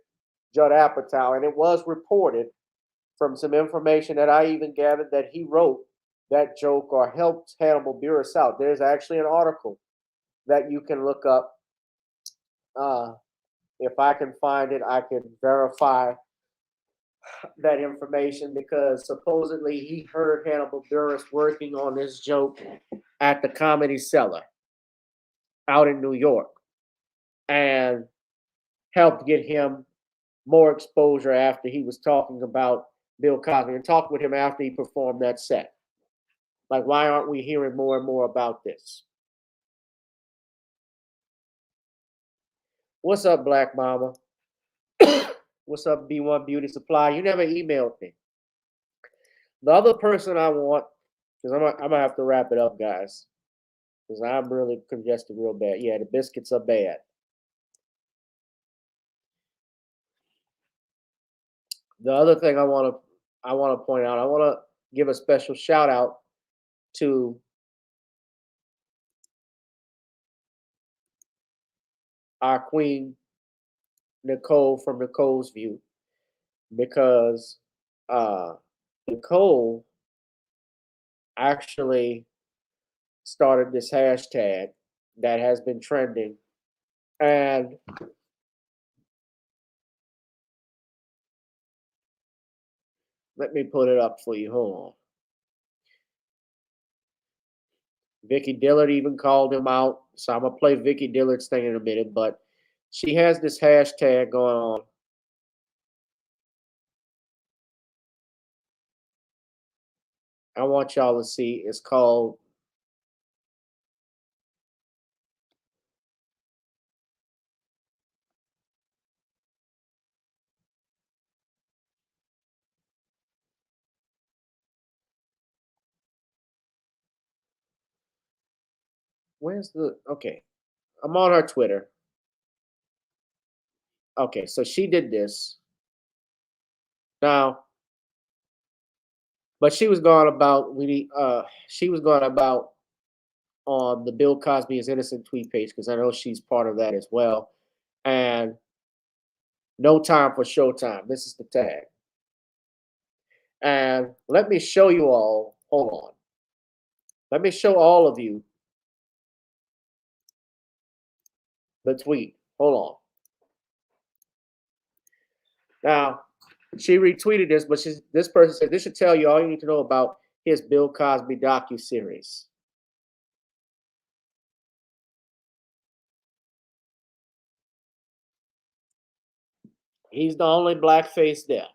Judd Apatow, and it was reported from some information that I even gathered that he wrote that joke or helped Hannibal Buress out. There's actually an article that you can look up. If I can find it, I can verify that information, because supposedly he heard Hannibal Buress working on this joke at the Comedy Cellar out in New York and helped get him more exposure after he was talking about Bill Cosby and talked with him after he performed that set. Like, why aren't we hearing more and more about this? What's up, Black Mama? What's up, B1 Beauty Supply? You never emailed me. The other person I want, because I'm gonna have to wrap it up, guys, because I'm really congested real bad. Yeah, the biscuits are bad. The other thing I want to point out, I want to give a special shout out to our queen, Nicole from Nicole's View, because Nicole actually started this hashtag that has been trending, and let me put it up for you. Hold on. Vicky Dillard even called him out, so I'm gonna play Vicky Dillard's thing in a minute, but she has this hashtag going on. I want y'all to see. It's called okay. I'm on her Twitter. Okay, so she did this. Now, but she was going about on the Bill Cosby is Innocent tweet page, because I know she's part of that as well. And no time for Showtime. This is the tag. And let me show you all. Hold on. Let me show all of you the tweet. Hold on. Now, she retweeted this, but this person said, this should tell you all you need to know about his Bill Cosby docuseries. He's the only black face there.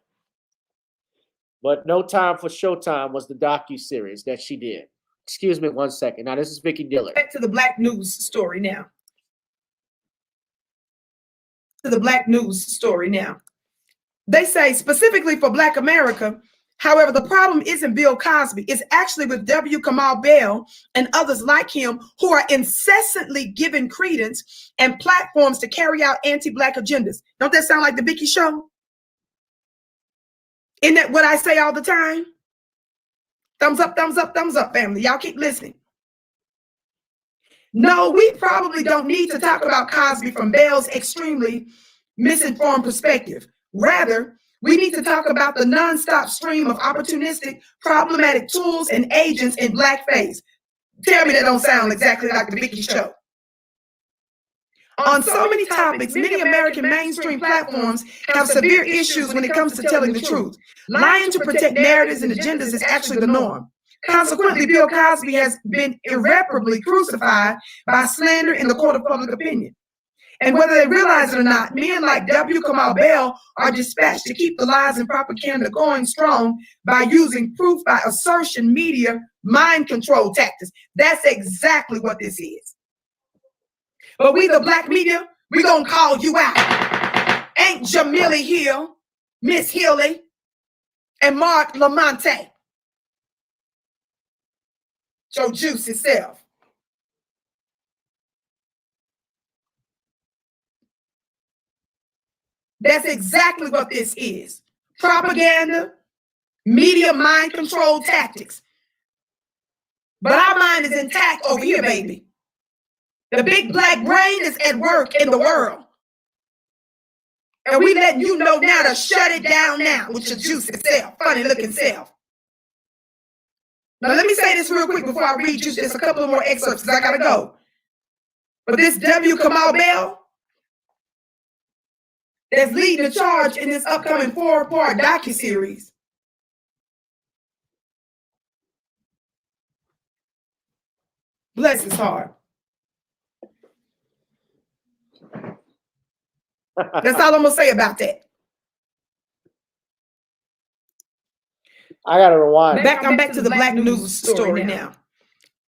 But No Time for Showtime was the docuseries that she did. Excuse me 1 second. Now, this is Vicky Dillard. Back to the Black news story now. They say specifically for Black America, however, the problem isn't Bill Cosby. It's actually with W. Kamau Bell and others like him who are incessantly given credence and platforms to carry out anti-Black agendas. Don't that sound like the Vicky Show? Isn't that what I say all the time? Thumbs up, family. Y'all keep listening. No, we probably don't need to talk about Cosby from Bell's extremely misinformed perspective. Rather, we need to talk about the nonstop stream of opportunistic, problematic tools and agents in blackface. Tell me that don't sound exactly like the Vicky Show. On so many topics, many American mainstream platforms have severe issues when it comes to telling the truth. Lying to protect narratives and agendas is actually the norm. Consequently, Bill Cosby has been irreparably crucified by slander in the court of public opinion. And whether they realize it or not, men like W. Kamau Bell are dispatched to keep the lies and propaganda going strong by using proof by assertion, media, mind control tactics. That's exactly what this is. But we, the black media, we gonna call you out. Ain't Jamila Hill, Miss Healy, and Mark Lamonte. Your juicy self. That's exactly what this is. Propaganda, media mind control tactics. But our mind is intact over here, baby. The big black brain is at work in the world. And we letting you know now to shut it down now with your juicy self, funny looking self. Now let me say this real quick before I read you just a couple of more excerpts because I gotta go. But this W. Kamau Bell that's leading the charge in this upcoming 4-part docuseries. Bless his heart. That's all I'm gonna say about that. I gotta rewind. I'm back to the black news story now.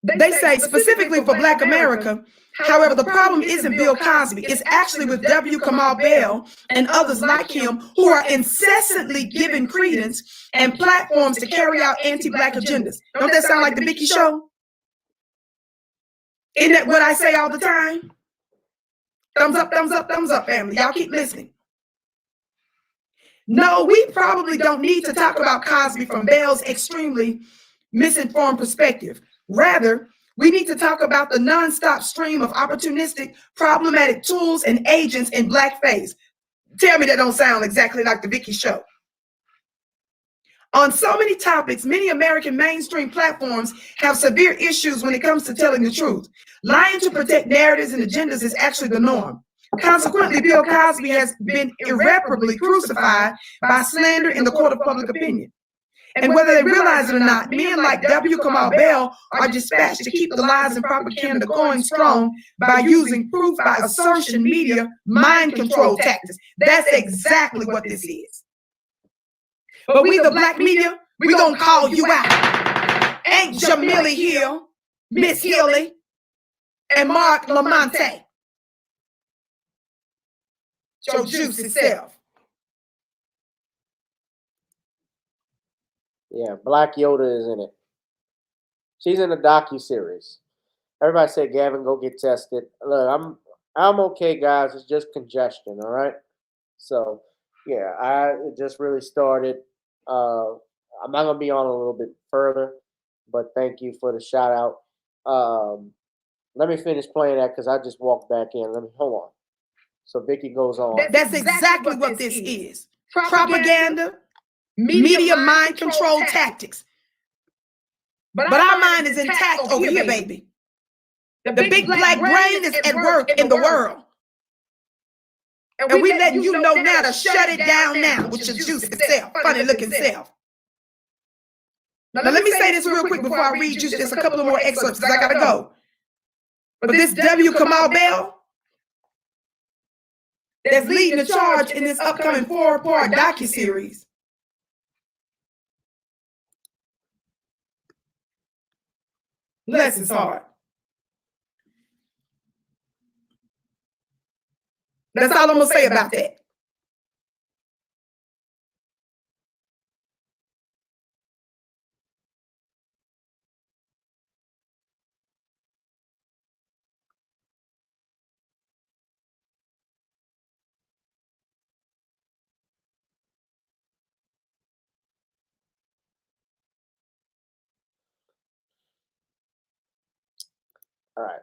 They say specifically for Black America, however, the problem isn't Bill Cosby. It's actually with W. Kamau Bell and others like him who are incessantly giving credence and platforms to carry out anti-black agendas. Don't that sound like the Vicky Show? Isn't that what I say all the time? Thumbs up, thumbs up, thumbs up, family. Y'all keep listening. No, we probably don't need to talk about Cosby from Bell's extremely misinformed perspective. Rather, we need to talk about the nonstop stream of opportunistic, problematic tools and agents in blackface. Tell me that don't sound exactly like the Vicky Show. On so many topics, many American mainstream platforms have severe issues when it comes to telling the truth. Lying to protect narratives and agendas is actually the norm. Consequently, Bill Cosby has been irreparably crucified by slander in the court of public opinion. And whether they realize it or not, men like W. Kamau Bell are dispatched to keep the lies and propaganda going strong by using proof by assertion, media, mind control tactics. That's exactly what this is. But we, the black media, we gonna call you out. Ain't Jamila Hill, Miss Healy, and Mark Lamonte. Your juicy self. Yeah, Black Yoda is in it. She's in the docuseries. Everybody said, Gavin, go get tested. Look, I'm okay, guys. It's just congestion, all right? So, yeah, I just really started. I'm not going to be on a little bit further, but thank you for the shout out. Let me finish playing that because I just walked back in. Hold on. So Vicky goes on. That's exactly what this is. Propaganda, media mind control tactics. But our mind is intact over here, baby. The big black brain is at work in the world. And we letting you know now to shut it down now with your juicy self, funny looking self. Now let me say this real quick before I read you just a couple of more excerpts because I gotta go. But this W. Kamau Bell that's leading the charge in this upcoming 4-part docuseries. Bless his heart. That's all I'm gonna say about that. All right.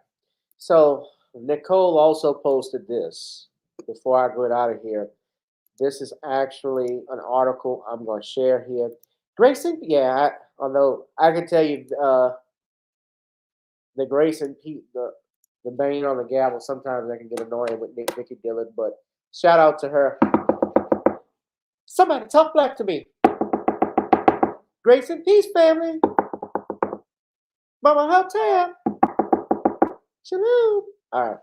So Nicole also posted this before I get out of here. This is actually an article I'm going to share here. Grayson, yeah, although I can tell you the Grayson, the banging on the gavel, sometimes I can get annoying with Nikki Dillard, but shout out to her. Somebody talk black to me. Grayson, peace, family. Mama Hotep. Shalom. All right.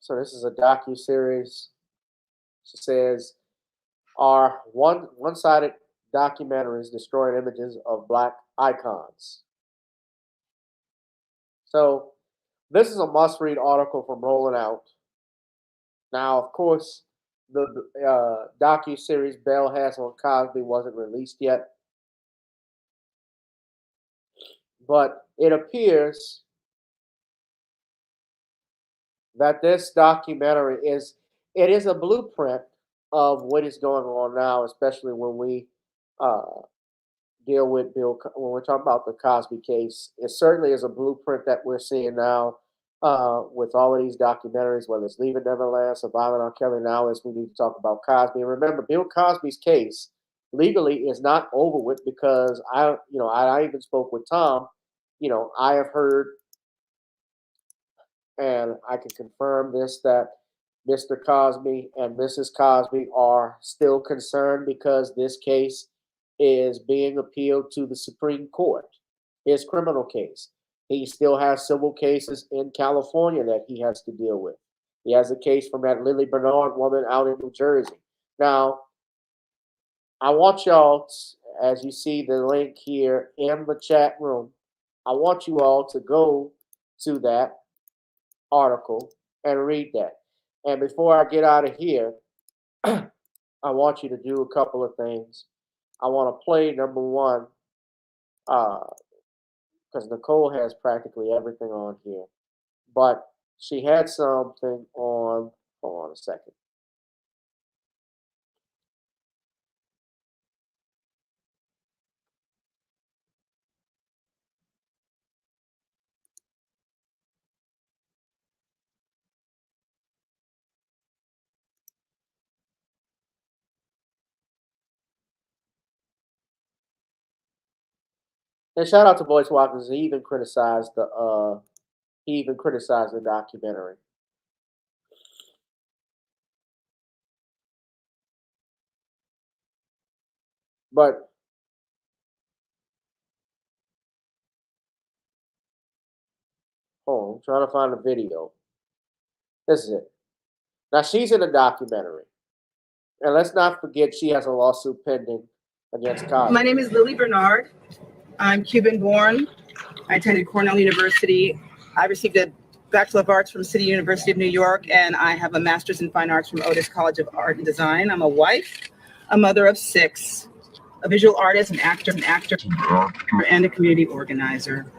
So this is a docu-series. She says, are one-sided documentaries destroying images of Black icons. So this is a must-read article from Rolling Out. Now, of course, the docu-series Bell has on Cosby wasn't released yet. But it appears that this documentary is a blueprint of what is going on now, especially when we deal with when we're talking about the Cosby case. It certainly is a blueprint that we're seeing now with all of these documentaries, whether it's Leaving Neverland, Surviving R. Kelly. Now, as we need to talk about Cosby, and remember, Bill Cosby's case legally is not over with, because I even spoke with Tom. I have heard, and I can confirm this, that Mr. Cosby and Mrs. Cosby are still concerned because this case is being appealed to the Supreme Court, his criminal case. He still has civil cases in California that he has to deal with. He has a case from that Lily Bernard woman out in New Jersey. Now, I want y'all, as you see the link here in the chat room, I want you all to go to that article and read that. And before I get out of here, I want you to do a couple of things. I want to play number one, because Nicole has practically everything on here, but she had something on. Hold on a second. And shout out to Boyce Watkins. He even criticized the documentary. But I'm trying to find the video. This is it. Now, she's in a documentary. And let's not forget, she has a lawsuit pending against Cosby. My name is Lily Bernard. I'm Cuban born. I attended Cornell University. I received a Bachelor of Arts from City University of New York, and I have a Master's in Fine Arts from Otis College of Art and Design. I'm a wife, a mother of 6, a visual artist, an actor, and a community organizer.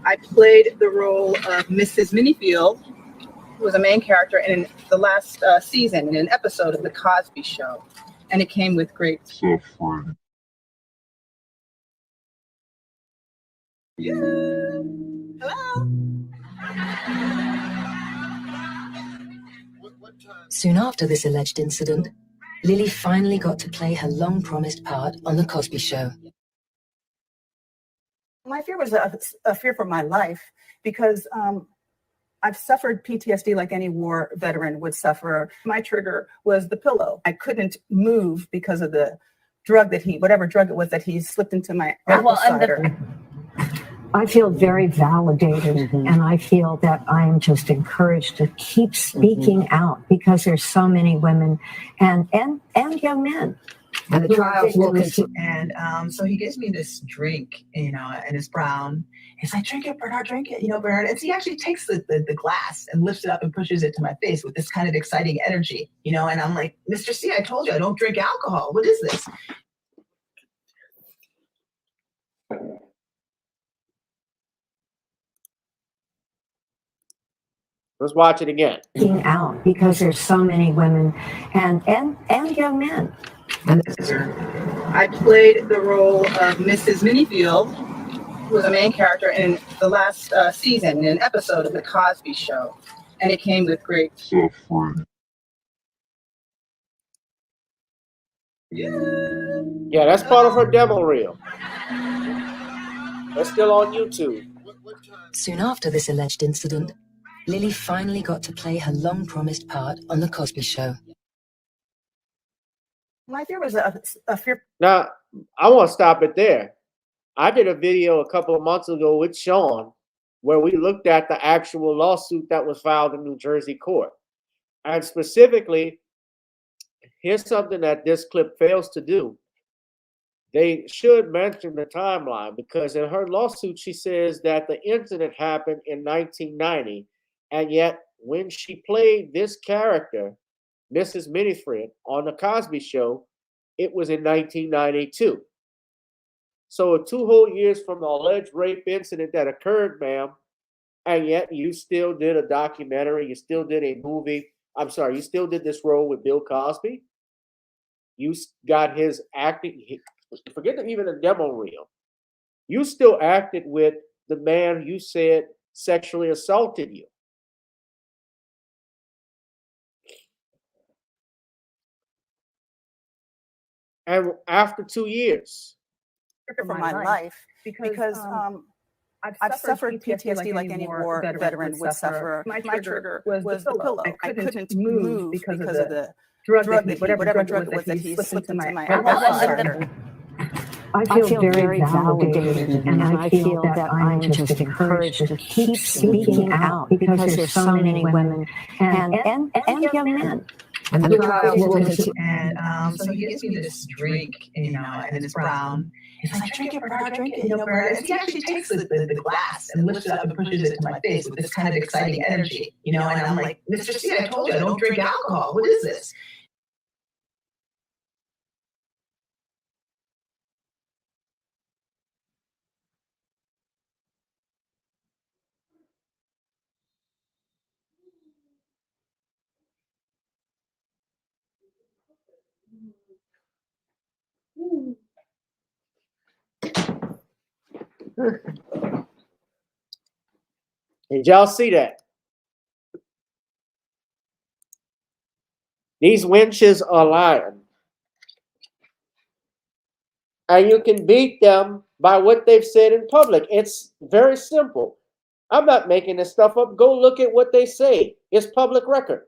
I played the role of Mrs. Minifield, who was a main character in the last season in an episode of The Cosby Show, and it came with great suffering. Yeah. Hello. Soon after this alleged incident, Lily finally got to play her long-promised part on The Cosby Show. My fear was a fear for my life, because I've suffered PTSD like any war veteran would suffer. My trigger was the pillow. I couldn't move because of the drug whatever drug it was that he slipped into my apple cider. I feel very validated, and I feel that I am just encouraged to keep speaking out, because there's so many women and young men. And the trials will continue. And so he gives me this drink, and it's brown. He's like, drink it, Bernard, drink it, Bernard. And so he actually takes the glass and lifts it up and pushes it to my face with this kind of exciting energy, and I'm like, Mr. C, I told you I don't drink alcohol. What is this? Let's watch it again. Out, because there's so many women and young men. I played the role of Mrs. Minifield, who was a main character in the last season in an episode of The Cosby Show, and it came with great suffering. Yeah, that's part of her demo reel. That's still on YouTube. Soon after this alleged incident, Lily finally got to play her long-promised part on The Cosby Show. My fear was a fear. Now, I want to stop it there. I did a video a couple of months ago with Sean where we looked at the actual lawsuit that was filed in New Jersey court. And specifically, here's something that this clip fails to do. They should mention the timeline because in her lawsuit, she says that the incident happened in 1990. And yet, when she played this character, Mrs. Minifred, on The Cosby Show, it was in 1992. So 2 whole years from the alleged rape incident that occurred, ma'am, and yet you still did a documentary, you still did a movie. I'm sorry, you still did this role with Bill Cosby. You got his acting, forget even the demo reel. You still acted with the man you said sexually assaulted you. And after 2 years. For my life because I've suffered PTSD like any war veteran would suffer. My trigger was the pillow. I couldn't move because of the whatever drug it was that he slipped into my arm. I feel very validated, and I feel that I'm just encouraged to keep speaking out because there's so many women and young men. And so he gives me this drink, you know, and it's brown. He's like, drink it, Bernard, drink it. You know, Bernard. And he actually takes the glass and lifts it up and pushes it to my face with this kind of exciting energy, you know. And I'm like, Mr. C, I told you I don't drink alcohol. What is this? Did y'all see that? These wenches are lying. And you can beat them by what they've said in public. It's very simple. I'm not making this stuff up. Go look at what they say. It's public record.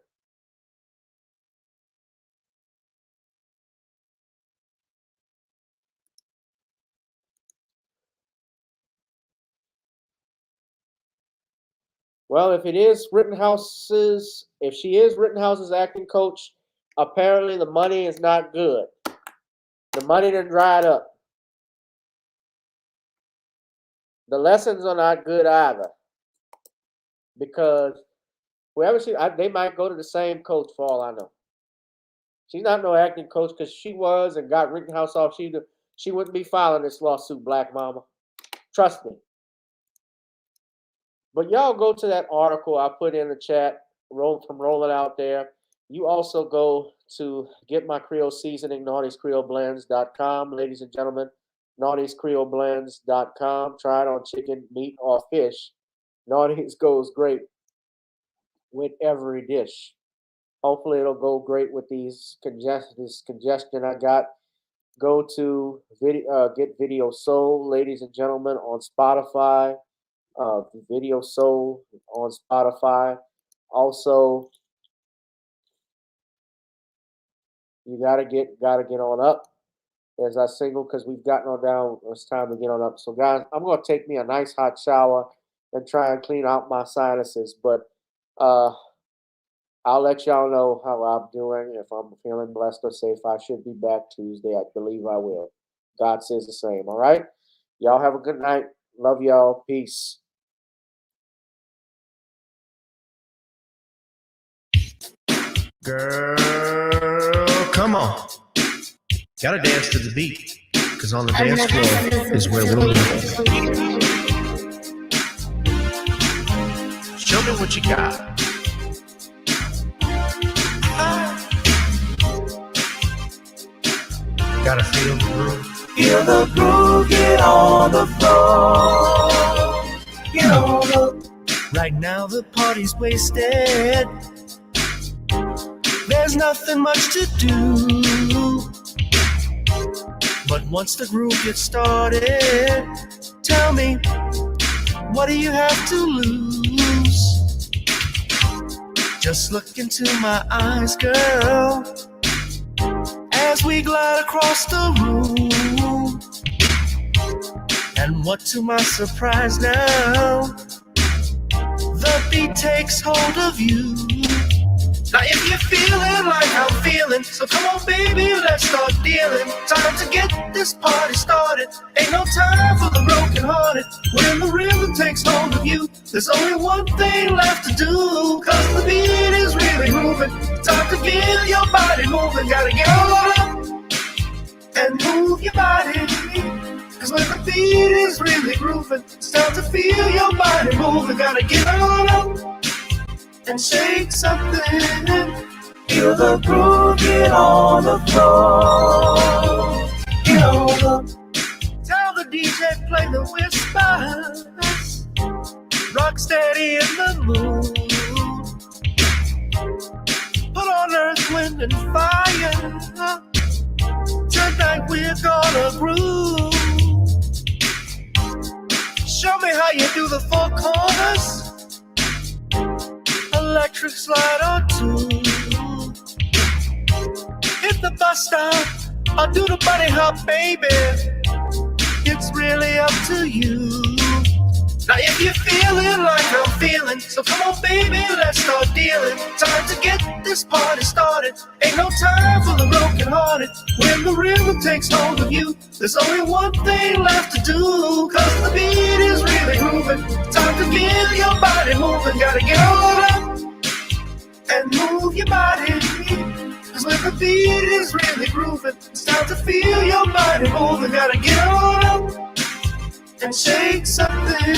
Well, if it is Rittenhouse's, if she is Rittenhouse's acting coach, apparently the money is not good. The money done dried up. The lessons are not good either. Because whoever they might go to the same coach for all I know. She's not no acting coach because she was and got Rittenhouse off. She wouldn't be filing this lawsuit, Black Mama. Trust me. But y'all go to that article I put in the chat from Rolling Out there. You also go to Get My Creole Seasoning, NaughtysCreoleBlends.com. Ladies and gentlemen, NaughtysCreoleBlends.com. Try it on chicken, meat, or fish. Naughty's goes great with every dish. Hopefully it'll go great with this congestion I got. Go to Get Video Soul, ladies and gentlemen, on Spotify. Video Soul on Spotify. Also, you gotta get on up. There's our single because we've gotten on down. It's time to get on up. So guys, I'm gonna take me a nice hot shower and try and clean out my sinuses. But I'll let y'all know how I'm doing. If I'm feeling blessed or safe, I should be back Tuesday. I believe I will. God says the same. All right. Y'all have a good night. Love y'all. Peace. Girl, come on. Gotta dance to the beat, because on the dance floor is where we'll live. Show me what you got. Gotta feel the groove. Feel the groove, get on the floor. Get on the. Right now the party's wasted. There's nothing much to do. But once the groove gets started, tell me, what do you have to lose? Just look into my eyes, girl, as as we glide across the room. And what to my surprise now, the beat takes hold of you. Now if you're feeling like I'm feeling, so come on baby, let's start dealing. Time to get this party started. Ain't no time for the broken hearted. When the rhythm takes hold of you, there's only one thing left to do. Cause the beat is really moving. Time to feel your body moving. Gotta get on up and move your body. Cause when the beat is really grooving, it's time to feel your body moving. Gotta get on up and shake something. Feel the groove, get on the floor. Get on the. Tell the DJ play the whispers. Rock steady in the mood. Put on earth, wind, and fire. Tonight we're gonna groove. Show me how you do the four corners. Electric slide or two. Hit the bus stop or do the bunny hop, baby. It's really up to you. Now if you're feeling like I'm feeling, so come on baby, let's start dealing. Time to get this party started. Ain't no time for the broken hearted. When the rhythm takes hold of you, there's only one thing left to do. Cause the beat is really grooving. Time to feel your body moving. Gotta get on up and move your body. Cause when the beat is really grooving, it's time to feel your body moving. Gotta get on up and shake something.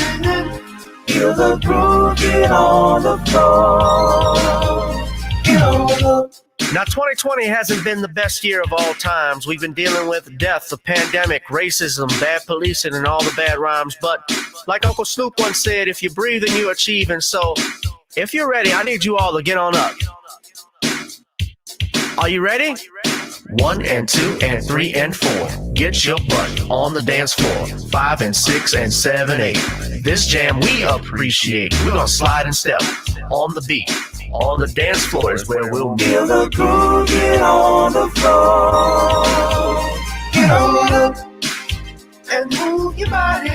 Feel the groove, get on the floor. Get on the. Now, 2020 hasn't been the best year of all times. We've been dealing with death, the pandemic, racism, bad policing, and all the bad rhymes. But like Uncle Snoop once said, if you breathe, then you achieve. And so, if you're ready, I need you all to get on up. Are you ready? 1 and 2 and 3 and 4. Get your butt on the dance floor. 5 and 6 and 7, 8. This jam we appreciate. We're gonna slide and step on the beat. On the dance floor is where we'll be. Feel the groove, get on the floor. Get on up and move your body.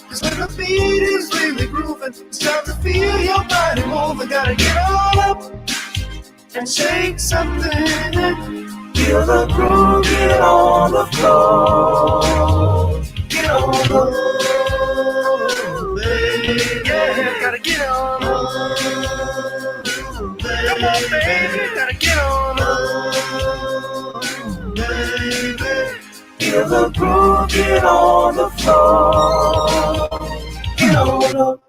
Cause when the beat is really grooving, it's time to feel your body moving. Gotta get on up and shake something. Feel the groove, get on the floor. Get on the baby. Yeah, gotta get on Come on, baby, gotta get on baby. Feel the groove, get on the floor. Get on up